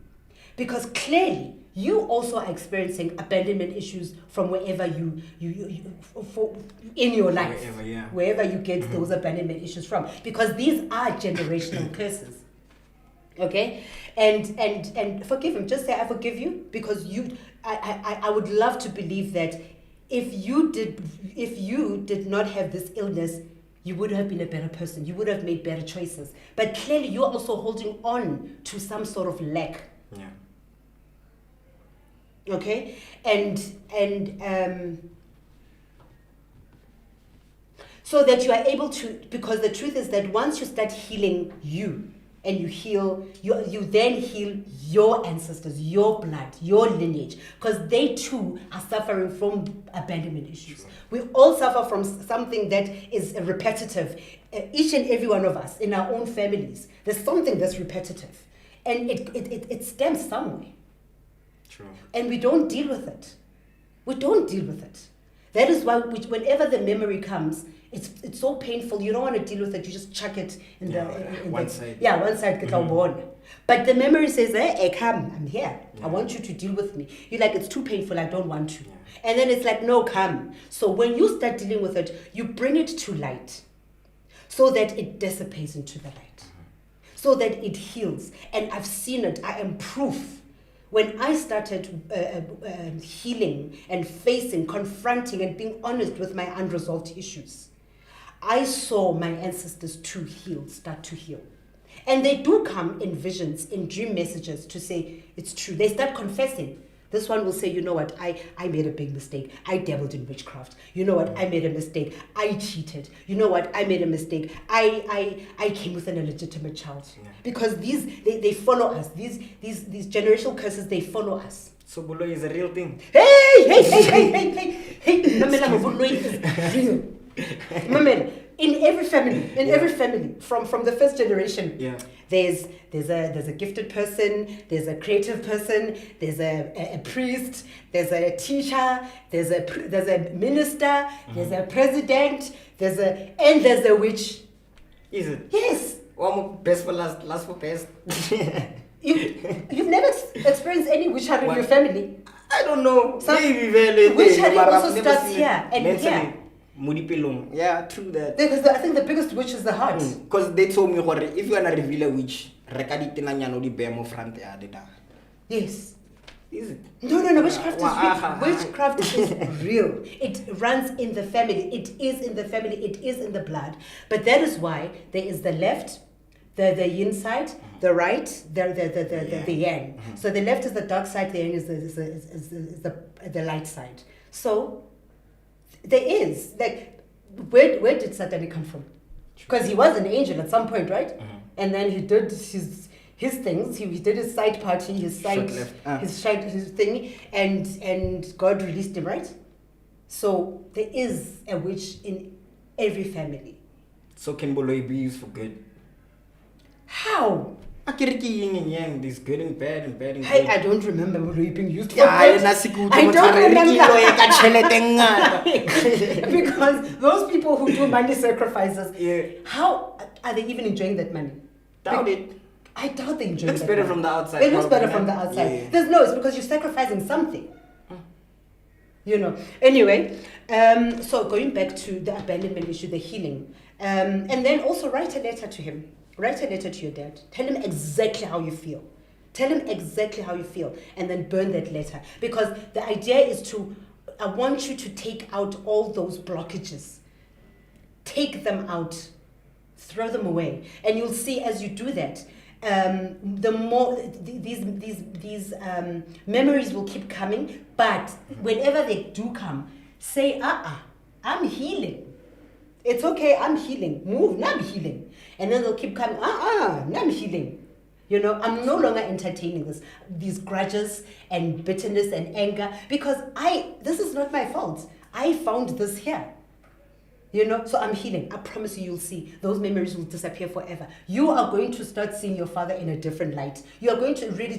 Because clearly, you also are experiencing abandonment issues from wherever you in your life. Wherever you get those abandonment issues from. Because these are generational curses. Okay, and forgive him. Just say, I forgive you, because I would love to believe that if you did not have this illness, you would have been a better person. You would have made better choices. But clearly, you're also holding on to some sort of lack. Yeah. Okay, and so that you are able to, because the truth is that once you start healing you. And you heal, you then heal your ancestors, your blood, your lineage, because they too are suffering from abandonment issues. Sure. We all suffer from something that is repetitive. Each and every one of us in our own families, there's something that's repetitive, and it stems somewhere. True. And we don't deal with it. We don't deal with it. That is why whenever the memory comes, it's so painful. You don't want to deal with it. You just chuck it in one side. Yeah, one side. But the memory says, come, I'm here. Yeah. I want you to deal with me. You're like, it's too painful. I don't want to. Yeah. And then it's like, no, come. So when you start dealing with it, you bring it to light so that it dissipates into the light, so that it heals. And I've seen it. I am proof. When I started healing and facing, confronting and being honest with my unresolved issues, I saw my ancestors start to heal. And they do come in visions, in dream messages to say, it's true. They start confessing. This one will say, you know what, I made a big mistake. I dabbled in witchcraft. You know what, I made a mistake. I cheated. You know what, I made a mistake. I came with an illegitimate child. Yeah. Because they follow us. These generational curses, they follow us. So Buloy is a real thing. Hey! Buloy is real. Remember, in every family, from the first generation, there's a gifted person, there's a creative person, there's a priest, there's a teacher, there's a minister, there's a president, there's a witch. Is it? Yes. One best for last for best. You've never experienced any witchery in your family? I don't know. Witchery also starts here and here. Yeah, true that. Because I think the biggest witch is the heart. Because they told me, if you want to reveal a witch, yes. Is it? No. Witchcraft is real. Witchcraft is real. It runs in the family. It is in the family. It is in the blood. But that is why there is the left, the yin side, the right, the yang. So the left is the dark side. The yang is the light side. So there is, like, where did Satan come from? Because he was an angel at some point, right? And then he did his things. He did his side party, his thing, and God released him, right? So there is a witch in every family. So can Boloy be used for good? How? Yin and yang, there's good and bad and bad and Hey, good. I don't remember being used for Yeah, good. I don't remember. Because those people who do money sacrifices, how are they even enjoying that money? Doubt it. I doubt they enjoy Looks that better money. from the outside. It looks better probably, from the man. outside. Yeah. It's because you're sacrificing something. You know. Anyway, so going back to the abandonment issue, the healing, and then also write a letter to him. Write a letter to your dad. Tell him exactly how you feel. Tell him exactly how you feel, and then burn that letter. Because the idea is I want you to take out all those blockages. Take them out. Throw them away. And you'll see as you do that, the more these memories will keep coming. But whenever they do come, say, I'm healing. It's okay, I'm healing. Move, now I'm healing. And then they'll keep coming, now I'm healing. You know, I'm no longer entertaining these grudges and bitterness and anger because this is not my fault. I found this here. You know, so I'm healing. I promise you'll see. Those memories will disappear forever. You are going to start seeing your father in a different light. You are going to really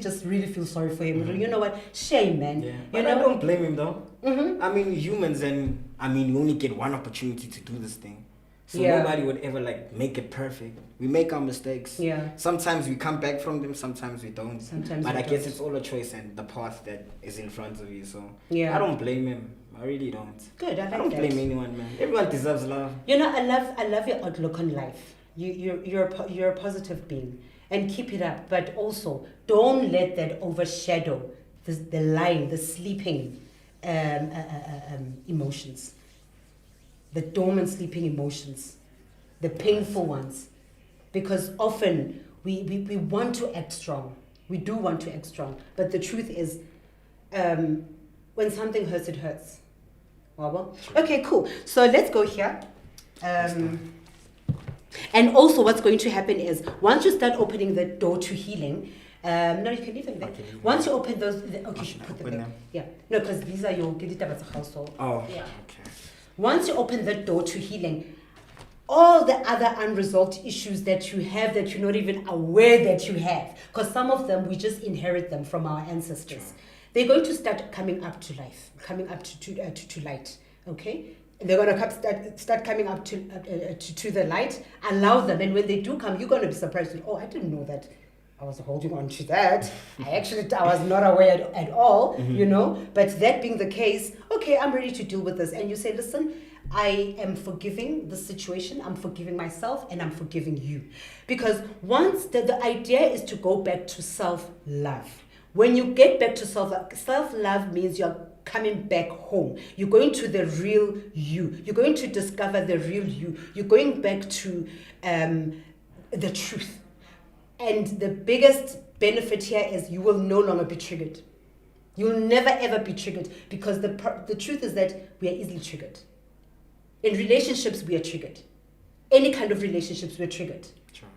feel sorry for him. Mm-hmm. You know what? Shame, man. Yeah. You but know? I don't blame him though. Mm-hmm. I mean, humans, and you only get one opportunity to do this thing. So nobody would ever make it perfect. We make our mistakes. Yeah. Sometimes we come back from them, sometimes we don't. But I guess it's all a choice and the path that is in front of you. So yeah. I don't blame him. I really don't. Good. I don't blame anyone, man. Everyone deserves love. You know, I love your outlook on life. You're a positive being, and keep it up. But also, don't let that overshadow the sleeping emotions, the dormant sleeping emotions, the painful ones, because often we want to act strong. We do want to act strong, but the truth is, when something hurts, it hurts. Well, okay, cool. So let's go here. And also what's going to happen is, once you start opening the door to healing, no, you can leave them there. Once you open those, okay, put them there. Yeah, no, because these are your household. Oh, yeah. Okay. Once you open the door to healing, all the other unresolved issues that you have that you're not even aware that you have, because some of them, we just inherit them from our ancestors. Sure. They're going to start coming up to life, coming up to light, okay? They're going to start coming up to the light. Allow them, and when they do come, you're going to be surprised. Oh, I didn't know that. I was holding on to that. I was not aware at all, you know? But that being the case, okay, I'm ready to deal with this. And you say, listen, I am forgiving the situation, I'm forgiving myself, and I'm forgiving you. Because once the idea is to go back to self-love. When you get back to self-love means you're coming back home. You're going to the real you. You're going to discover the real you. You're going back to the truth. And the biggest benefit here is you will no longer be triggered. You'll never ever be triggered, because the truth is that we are easily triggered. In relationships, we are triggered. Any kind of relationships, we're triggered. Sure.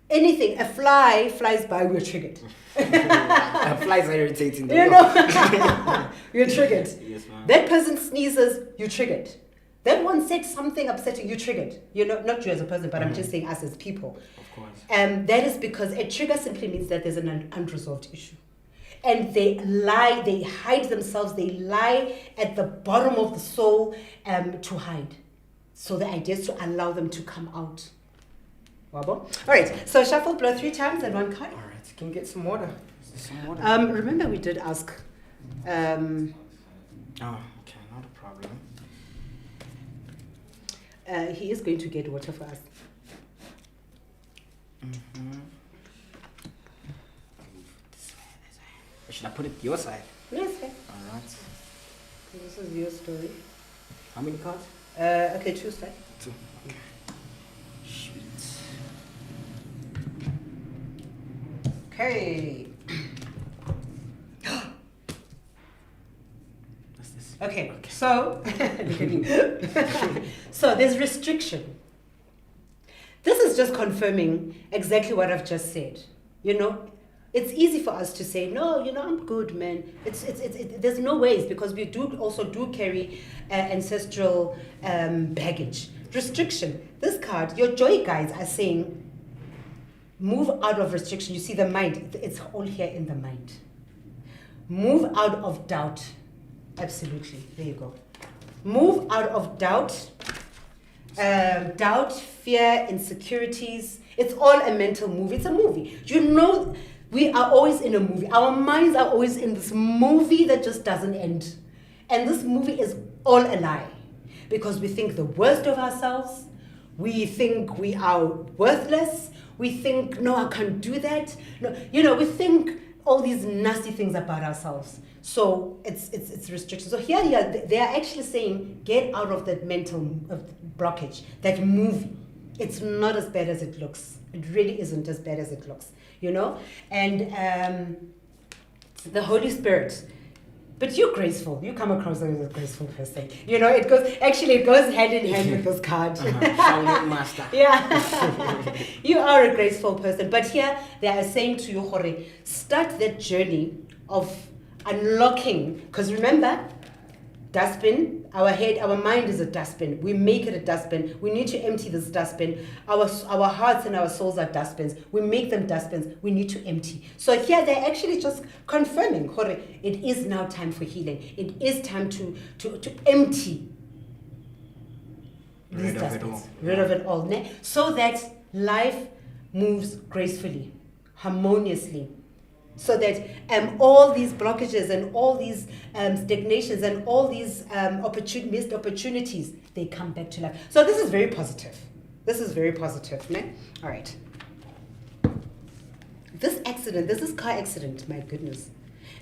Anything, a fly flies by, we're triggered. Flies are irritating. You know, you're triggered. Yes, ma'am. That person sneezes, you're triggered. That one said something upsetting, you're triggered. You know, not you as a person, but I'm just saying us as people. Of course. That is because a trigger simply means that there's an unresolved issue. And they lie, they hide themselves, they lie at the bottom of the soul to hide. So the idea is to allow them to come out. Wabo? All right, so shuffle, blow 3 times and 1 card. All right, can we get some water? Remember we did ask. Oh, okay, not a problem. He is going to get water for us. Mm-hmm. Should I put it your side? Yes, sir. All right. This is your story. How many cards? Okay, 2, sir. 2. Okay. Shoot. Okay. What's this? Okay. So, so there's restriction. This is just confirming exactly what I've just said. You know, it's easy for us to say, no, you know, I'm good, man. There's no ways, because we do carry ancestral baggage. Restriction. This card, your joy guides are saying, Move out of restriction. You see the mind, it's all here in the mind. Move out of doubt. Absolutely. There you go. Move out of doubt. Doubt, fear, insecurities. It's all a mental movie. It's a movie. You know, we are always in a movie. Our minds are always in this movie that just doesn't end. And this movie is all a lie. Because we think the worst of ourselves. We think we are worthless. We think, no, I can't do that. No, we think all these nasty things about ourselves. So it's restrictions. So here they are actually saying, get out of that mental blockage, that movie. It's not as bad as it looks. It really isn't as bad as it looks, And the Holy Spirit. But you're graceful. You come across as a graceful person. It goes hand in hand with this card. Master. Yeah. You are a graceful person. But here they are saying to you, Hore, start that journey of unlocking. Because remember, dustbin, our mind is a dustbin. We make it a dustbin. We need to empty this dustbin. Our hearts and our souls are dustbins. We make them dustbins. We need to empty. So here they're actually just confirming, Hore, it is now time for healing. It is time to empty these dustbins. Rid of it all. So that life moves gracefully, harmoniously. So that all these blockages and all these stagnations and all these missed opportunities, they come back to life. So this is very positive. All right. This car accident, my goodness.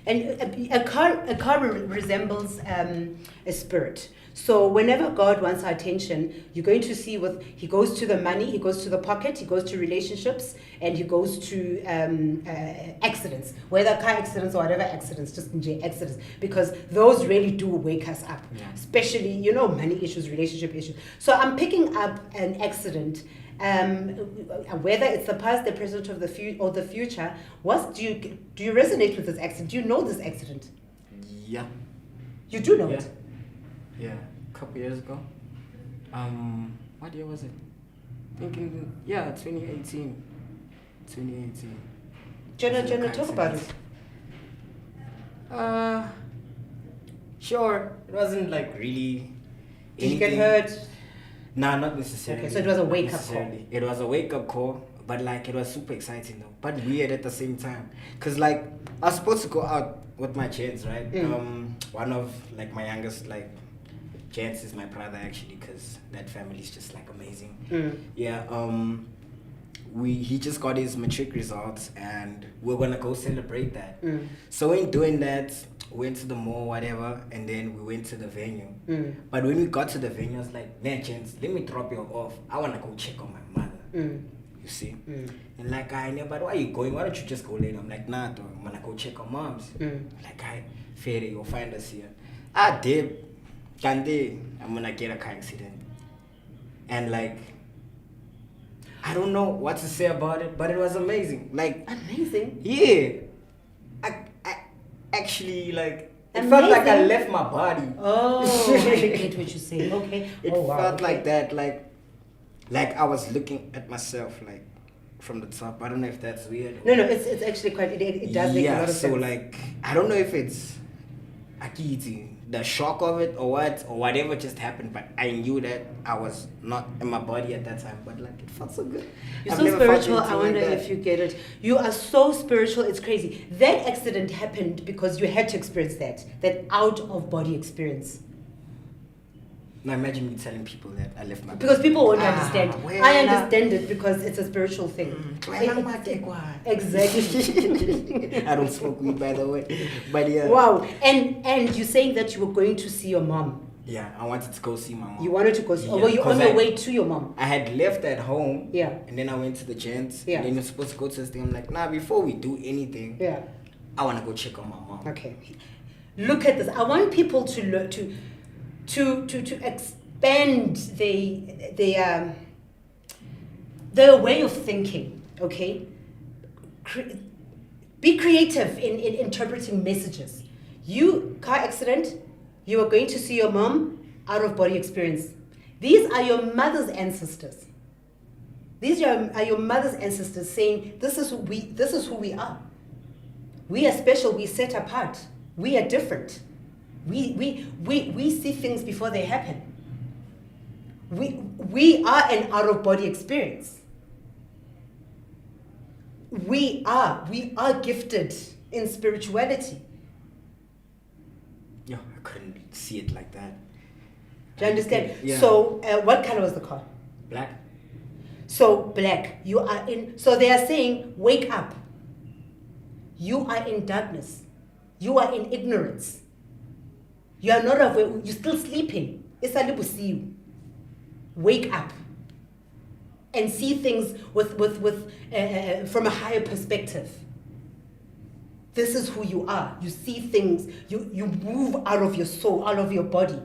And a car resembles a spirit. So whenever God wants our attention, you're going to see he goes to the money, he goes to the pocket, he goes to relationships, and he goes to accidents, whether car accidents or whatever accidents, just accidents, because those really do wake us up, especially, money issues, relationship issues. So I'm picking up an accident, whether it's the past, the present, or the future. Do you resonate with this accident? Do you know this accident? Yeah. You do know it? Yeah, a couple years ago. What year was it? 2018. 2018. Jonah, talk about it. Sure. It wasn't like really. Did you get hurt? Nah, not necessarily. Okay, so it was a wake-up call. It was a wake-up call, but it was super exciting though, but weird at the same time. Cause I was supposed to go out with my kids, right? One of my youngest Chance is my brother actually, because that family is just amazing. Yeah. He just got his matric results, and we're gonna go celebrate that. So in doing that, we went to the mall, whatever, and then we went to the venue. But when we got to the venue, I was like, "Man, Chance, let me drop you off. I wanna go check on my mother." You see? And I know, but why are you going? Why don't you just go later? I'm like, nah, dog, I'm gonna go check on moms. I Ferry, you'll find us here. I did. Kande, I'm gonna get a car accident. And I don't know what to say about it, but it was amazing. Amazing? Yeah. I actually it felt like I left my body. Oh, I get what you say. Okay. It felt like that, I was looking at myself from the top. I don't know if that's weird. No, it's actually quite. It does make a lot of sense. So I don't know if it's akiti, the shock of it or whatever just happened, but I knew that I was not in my body at that time, but it felt so good. You're so spiritual. I wonder if you get it. You are so spiritual. It's crazy. That accident happened because you had to experience that out of body experience. Now imagine me telling people that I left my body. Because people won't understand. I understand it because it's a spiritual thing. Exactly. I don't smoke weed, by the way. But yeah. Wow. And you're saying that you were going to see your mom. Yeah, I wanted to go see my mom. You wanted to go see were you on your way to your mom? I had left at home. Yeah. And then I went to the gents. Yeah. And then you're supposed to go to this thing. I'm like, nah, before we do anything, I want to go check on my mom. Okay. Look at this. I want people to learn to expand their way of thinking, okay? Be creative in interpreting messages. Car accident, you are going to see your mom, out of body experience. These are your mother's ancestors. These are your mother's ancestors saying, this is who we are. We are special, we set apart. We are different. We see things before they happen. We are an out-of-body experience. We are gifted in spirituality. Yeah, I couldn't see it like that. Do you understand? Yeah. So, what color was the car? Black. So, black. You are in. So they are saying, wake up. You are in darkness. You are in ignorance. You are not aware. You're still sleeping. Wake up and see things from a higher perspective. This is who you are. You see things. You move out of your soul, out of your body.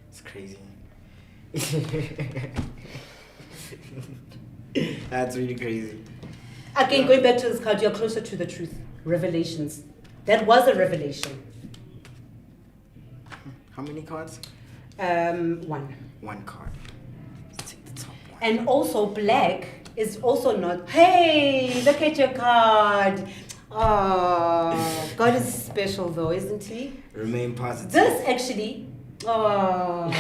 It's crazy. That's really crazy. Again, going back to this card, you're closer to the truth. Revelations. That was a revelation. How many cards? One. One card. Let's take the top one. And also black is also not, hey, look at your card. Oh, God is special though, isn't he? Remain positive. This actually, oh.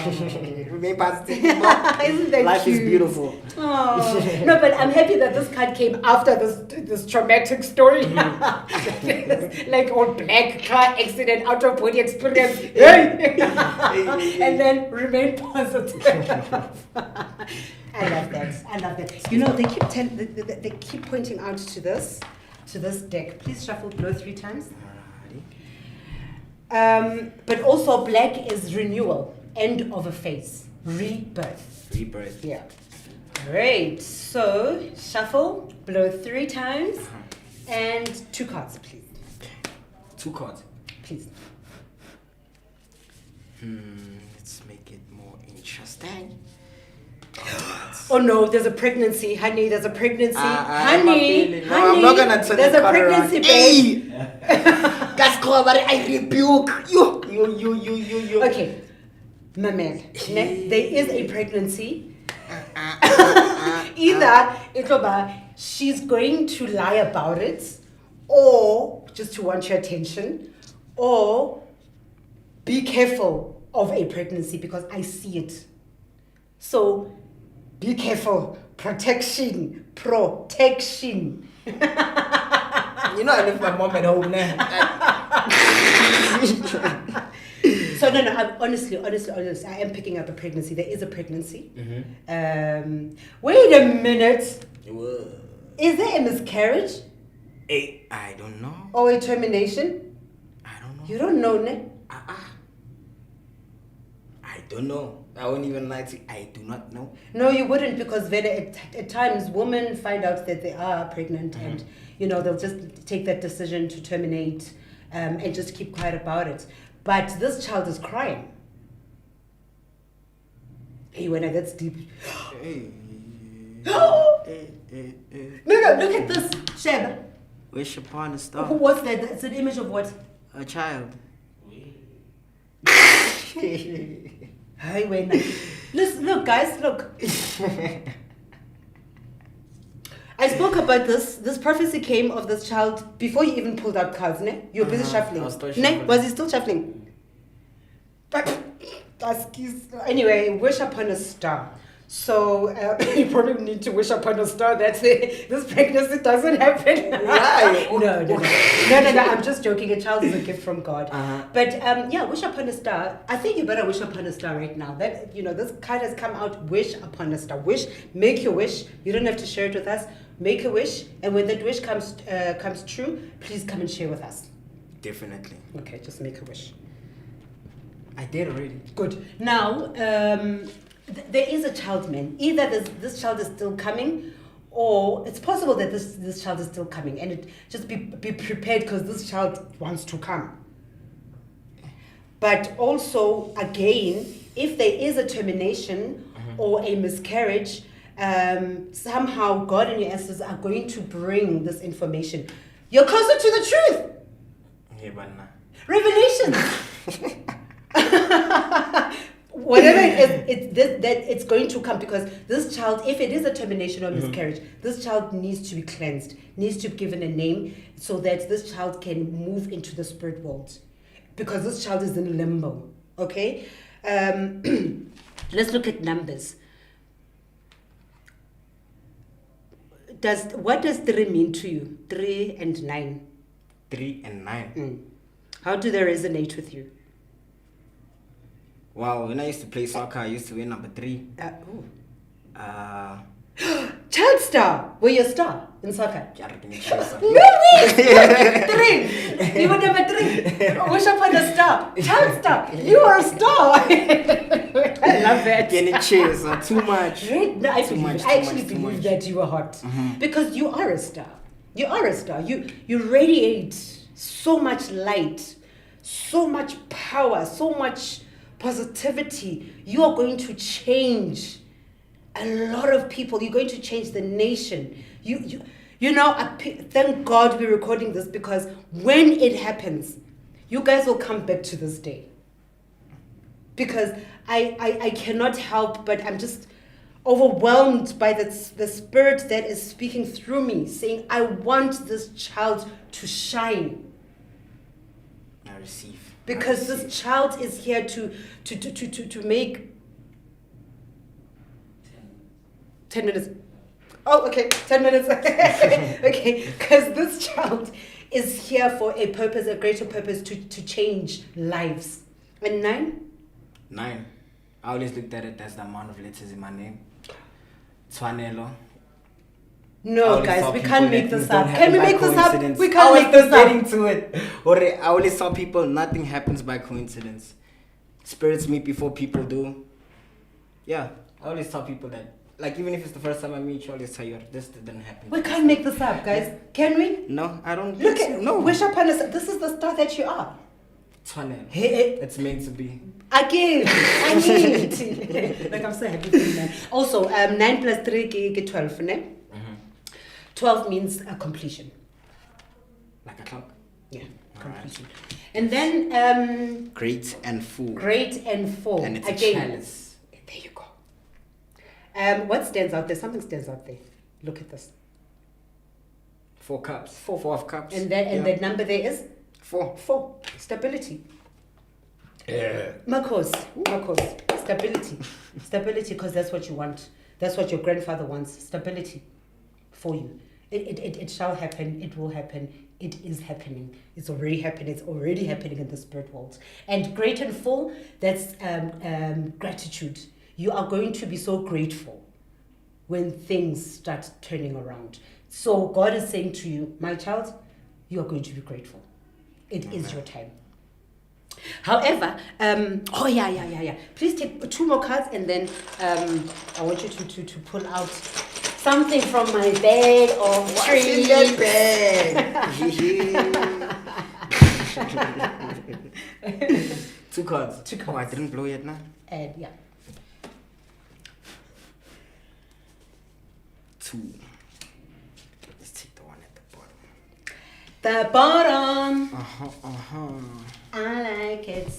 Remain positive. Isn't that Life cute? is beautiful. Oh. No, but I'm happy that this card came after this traumatic story. Like all black car accident, out of body experience. And then remain positive. I love that. You know, they keep pointing out to this deck. Please shuffle below 3 times. But also black is renewal, end of a phase, rebirth. Rebirth. Yeah. Great. So shuffle, blow 3 times, and 2 cards, please. 2 cards. Please. Let's make it more interesting. Oh no, there's a pregnancy, honey. There's a pregnancy, honey. I'm not gonna turn there's the a card pregnancy, around. babe. That's called, but I rebuke you. Okay, my man. There is a pregnancy. Either she's going to lie about it, or just to want your attention, or be careful of a pregnancy because I see it. So be careful. Protection. You know, I left my mom at home now. So no, I'm honestly, I am picking up a pregnancy. There is a pregnancy. Mm-hmm. Wait a minute. Whoa. Is there a miscarriage? I don't know. Or a termination? I don't know. You don't know, ne? I don't know. I won't even lie to you. I do not know. No, you wouldn't, because at times women find out that they are pregnant, and they'll just take that decision to terminate and just keep quiet about it. But this child is crying. Hey, when that's deep. No, look at this, Sheba. Wish upon a star. What's that? It's an image of what? A child. Hi, wait. Listen, look, guys, look. I spoke about this. This prophecy came of this child before you even pulled out cards, ne? You were busy shuffling. I was still Ne? shuffling. Was he still shuffling? Anyway, wish upon a star. So you probably need to wish upon a star that this pregnancy doesn't happen. Right. No. I'm just joking. A child is a gift from God. But wish upon a star. I think you better wish upon a star right now. That this card has come out. Wish upon a star. Wish. Make your wish. You don't have to share it with us. Make a wish, and when that wish comes true, please come and share with us. Definitely. Okay, just make a wish. I did already. Good. Now, there is a child, man. Either this child is still coming, or it's possible that this child is still coming, and just be prepared, because this child wants to come. But also, again, if there is a termination or a miscarriage, somehow God and your ancestors are going to bring this information. You're closer to the truth. Yeah, but nah. Revelation. whatever it's going to come, because this child, if it is a termination or miscarriage, this child needs to be cleansed, needs to be given a name, so that this child can move into the spirit world, because this child is in limbo. Okay, let's look at numbers. What does 3 mean to you? 3 and 9. 3 and 9. How do they resonate with you? Wow, when I used to play soccer, I used to win number 3. Child star. Were you a star in soccer? Really? 3. You were number 3. Wish upon a star. Child star. You are a star. I love that. Getting cheers are too much. Right? No, I actually believe that you were hot. Because you are a star. You are a star. You radiate so much light, so much power, so much positivity. You are going to change a lot of people. You're going to change the nation. You know, thank God we're recording this, because when it happens, you guys will come back to this day. Because I cannot help, but I'm just overwhelmed by the spirit that is speaking through me, saying, I want this child to shine. I receive. Because this child is here to make 10 minutes. Oh, okay, 10 minutes. Okay, because this child is here for a purpose, a greater purpose, to change lives. And 9? 9. I always looked at it as the amount of letters in my name. Tshwanelo. No, guys, we can't make this up. Can we make this up? We can't make this up. Getting to it. I always tell people nothing happens by coincidence. Spirits meet before people do. Yeah, I always tell people that. Like, even if it's the first time I meet you, I always tell you, this didn't happen. We can't make this up, guys. Can we? No, I don't. Look at, no. Wish upon us. This is the star that you are. Tshwanelo. Hey, it's meant to be. Again, I need it. Like, I'm so happy for you, man. Also, 9 plus 3 get 12, ne? 12 means completion. Like a clock? Yeah, completion. Right. And then... great and full. Great and full. And it's again. A chalice. There you go. What stands out there? Something stands out there. Look at this. 4 cups. 4 of cups. And that number there is? 4. 4. Stability. Marcos. Stability. Stability, because that's what you want. That's what your grandfather wants. Stability for you. It shall happen. It will happen. It is happening. It's already happening. It's already happening in the spirit world. And great and full, that's gratitude. You are going to be so grateful when things start turning around. So God is saying to you, my child, you are going to be grateful. It is your time. However, please take 2 more cards, and then I want you to pull out something from my bag of trees. What's in that bag? 2 cards. 2 cards. Oh, I didn't blow yet now. And yeah. 2. Let's take the one at the The bottom. bottom. I like it.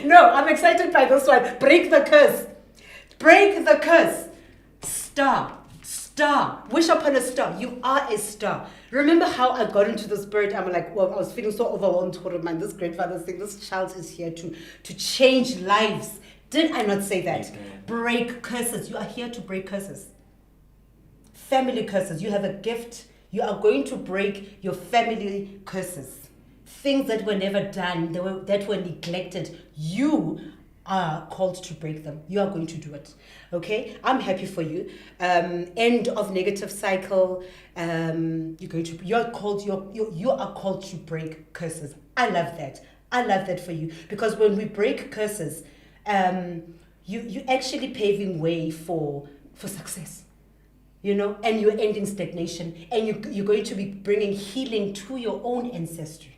No, I'm excited by this one. Break the curse. Break the curse. Star. Wish upon a star. You are a star. Remember how I got into the spirit? I'm like, well, I was feeling so overwhelmed. Man, this grandfather thing, this child is here to change lives. Did I not say that? Break curses. You are here to break curses. Family curses. You have a gift. You are going to break your family curses. Things that were never done, that were neglected. You are called to break them. You are going to do it. Okay? I'm happy for you. End of negative cycle. You are called to break curses. I love that. I love that for you. Because when we break curses, you actually paving way for success. You know, and you're ending stagnation, and you're going to be bringing healing to your own ancestry.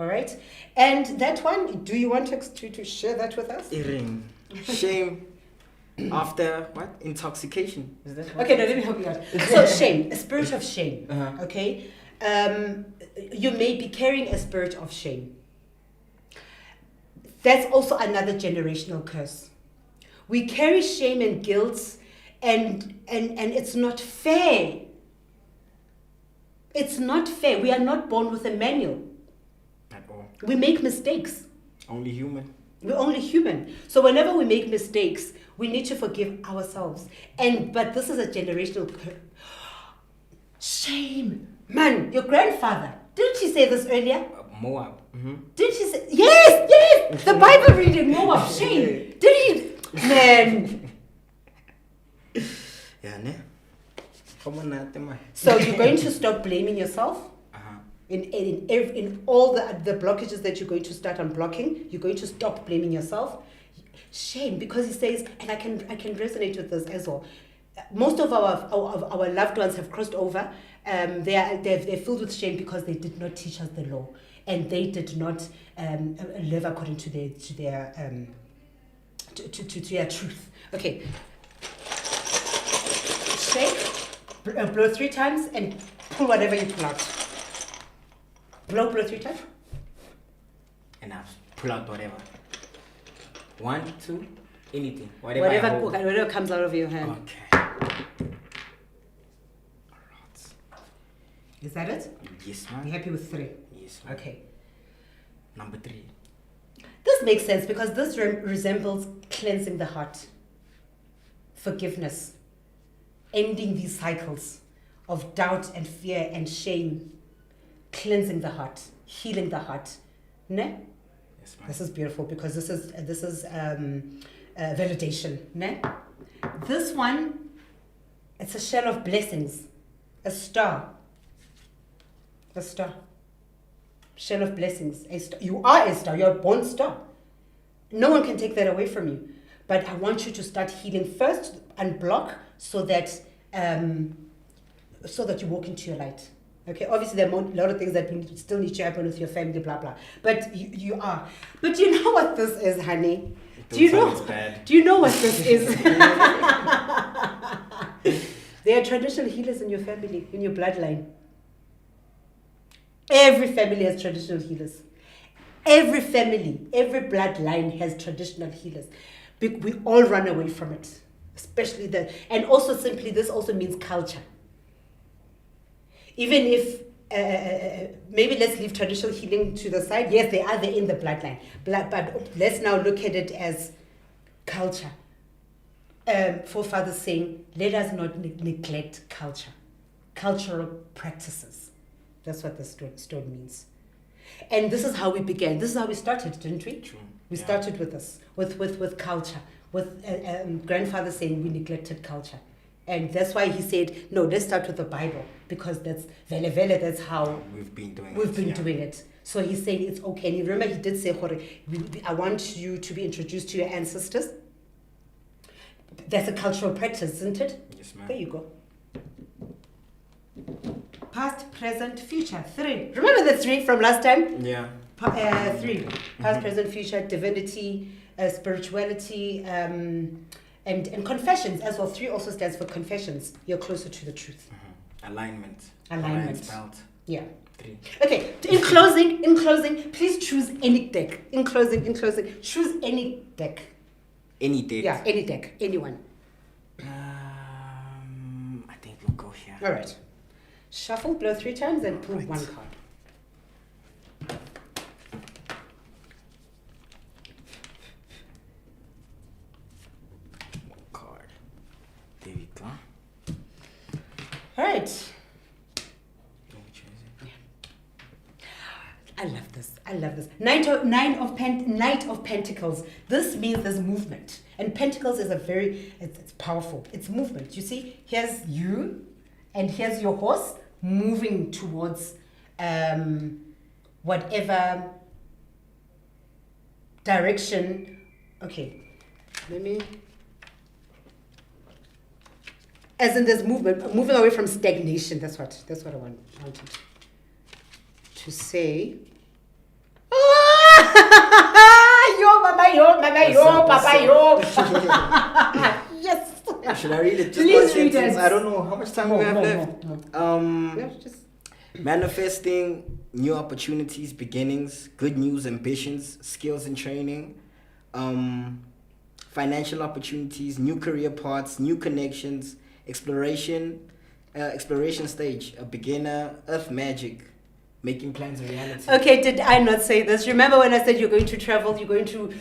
All right? And that one, do you want to share that with us? Shame. after what? Intoxication. Is that what Okay, no, let me help you out. So shame, a spirit of shame. Uh-huh. Okay, you may be carrying a spirit of shame. That's also another generational curse. We carry shame and guilt, and it's not fair. It's not fair. We are not born with a manual. At all. We make mistakes. Only human. We're only human. So whenever we make mistakes, we need to forgive ourselves. But this is a generational shame. Man, your grandfather, didn't he say this earlier? Moab. Mm-hmm. Didn't he say? Yes! The Bible reading, Moab, shame. Did he? Man. Yeah, ne? Come on, man. So you're going to stop blaming yourself? Uh-huh. In all the blockages that you're going to start unblocking, you're going to stop blaming yourself. Shame, because he says, and I can resonate with this as well. Most of our loved ones have crossed over. They're filled with shame because they did not teach us the law, and they did not live according to their truth. Okay. Shake, blow 3 times, and pull whatever you pull out. Blow 3 times. Enough. Pull out whatever. 1, 2, anything. Whatever Comes out of your hand. Okay. Alright. Is that it? Yes, Are you man. happy with 3? Yes, man. Okay. Number 3. This makes sense because this resembles cleansing the heart, forgiveness, ending these cycles of doubt and fear and shame, cleansing the heart, healing the heart. Ne? Yes, man. This is beautiful because this is validation. Ne? This one, it's a shell of blessings, a star. A star. Shell of blessings. A star. You are a star. You're a born star. No one can take that away from you. But I want you to start healing first, unblock, so that you walk into your light. Okay, obviously there are a lot of things that still need to happen with your family, blah blah. But you are. But you know what this is, honey? Do you know? It's bad. Do you know what this is? There are traditional healers in your family, in your bloodline. Every family has traditional healers. Every family, every bloodline has traditional healers. We all run away from it, especially and also simply this also means culture. Even if maybe let's leave traditional healing to the side. Yes, they are there in the bloodline, but let's now look at it as culture. Forefathers saying, let us not neglect culture, cultural practices. That's what the stone means. And this is how we began. This is how we started, didn't we? True. We started with this, with culture, with grandfather saying we neglected culture. And that's why he said, no, let's start with the Bible, because that's vele, that's how we've been doing doing it. So he's saying it's okay. And remember, he did say, I want you to be introduced to your ancestors. That's a cultural practice, isn't it? Yes, ma'am. There you go. Past, present, future. 3. Remember the 3 from last time? Yeah. 3. Past, present, future, divinity, spirituality, and confessions as well. 3 also stands for confessions. You're closer to the truth. Mm-hmm. Alignment. Belt. Yeah. 3. Okay. In closing, please choose any deck. In closing, choose any deck. Any date. Yeah, any deck, anyone. I think we'll go here. All right. Shuffle, blow 3 times, and pull 1 card. There we go. All right. I love this. Knight of Pentacles. This means there's movement. And Pentacles is it's powerful. It's movement. You see, here's you, and here's your horse moving towards whatever direction. Okay, let me. As in, there's movement, moving away from stagnation. That's what I wanted to say. Yo, mama, yo, papa, yo. Yes. Should I read it? Just Please one read sentence. it. I don't know how much time we have left. No, just... Manifesting new opportunities, beginnings, good news, ambitions, skills and training, financial opportunities, new career paths, new connections, exploration stage, a beginner, earth magic, making plans a reality. Okay, did I not say this? Remember when I said you're going to travel, you're going to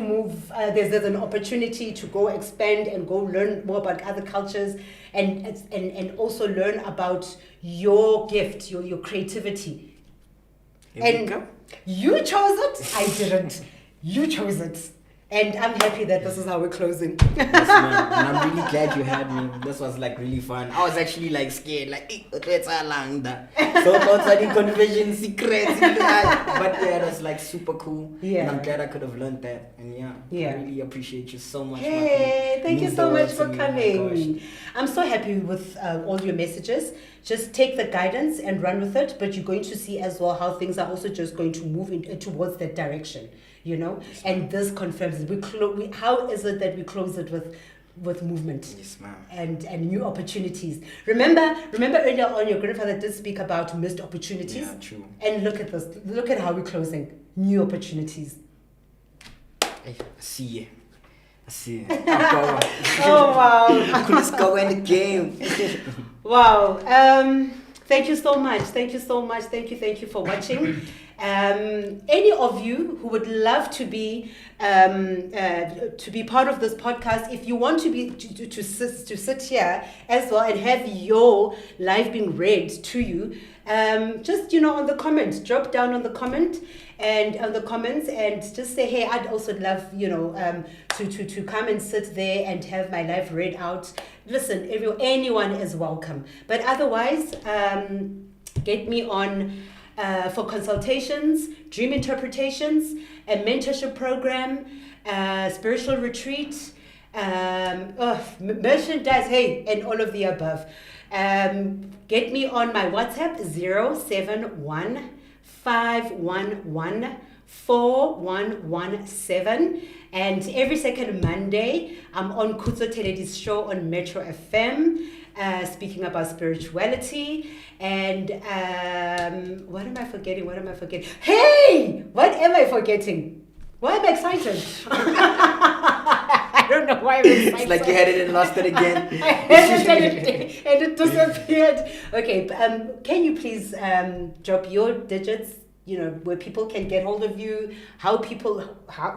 move, there's an opportunity to go expand and go learn more about other cultures and also learn about your gift, your creativity. You chose it, I didn't. You chose it. And I'm happy that this is how we're closing. Yes, man. And I'm really glad you had me. This was like really fun. I was actually like scared, like, let's along that. So thoughts are the conversion secrets. But yeah, it was like super cool. Yeah. And I'm glad I could have learned that. And yeah. I really appreciate you so much. Hey, thank you so much for Oh coming. I'm so happy with all your messages. Just take the guidance and run with it. But you're going to see as well how things are also just going to move towards that direction. You know, yes, and this confirms it. How is it that we close it with movement? Yes, ma'am. And new opportunities. Remember earlier on, your grandfather did speak about missed opportunities. Yeah, true. And look at this. Look at how we're closing. New opportunities. I see you. Oh wow! Coolest go in the game. Wow. Thank you so much. Thank you so much. Thank you for watching. Any of you who would love to be part of this podcast, if you want to be to sit here as well and have your life being read to you, just on the comment, drop down on the comment and on the comments and just say, hey, I'd also love to come and sit there and have my life read out. Listen, anyone is welcome, but otherwise, get me on. For consultations, dream interpretations, a mentorship program, spiritual retreat, merchandise, hey, and all of the above. Get me on my WhatsApp 071-511-4117. And every second Monday, I'm on Kutso Teledi's show on Metro FM. Speaking about spirituality and what am I forgetting? Hey, what am I forgetting? Why am I excited? I don't know why I'm excited. It's like you had it and lost it again. I had it and it disappeared. Okay, can you please drop your digits? Where people can get hold of you,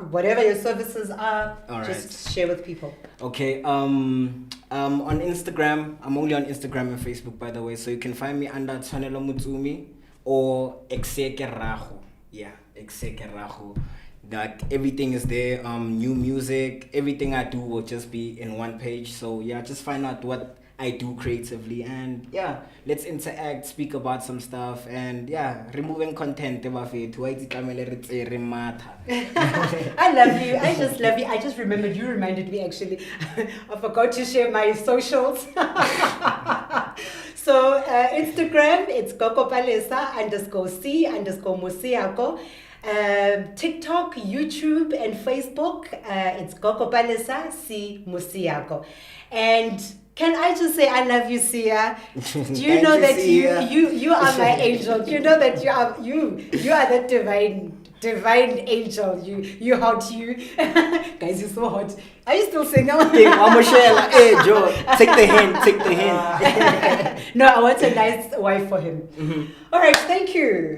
whatever your services are, all right. Just share with people. Okay, on Instagram, I'm only on Instagram and Facebook, by the way, so you can find me under Tshwanelo Mucumie or Exekerago. Yeah, Exekerago. Like everything is there, new music, everything I do will just be in one page. So yeah, just find out what I do creatively and yeah, let's interact, speak about some stuff and yeah, removing content. I love you. I just love you. I just remembered, you reminded me actually. I forgot to share my socials. So Instagram, it's Palesa _C_Musiago. TikTok, YouTube, and Facebook, it's Palesa C Musiago. And can I just say I love you, Sia? Do you know that you are my angel? You know that you are the divine angel. You hot you. Guys, you're so hot. Are you still single? Hey, Joe, take the hand. No, I want a nice wife for him. Mm-hmm. All right, thank you.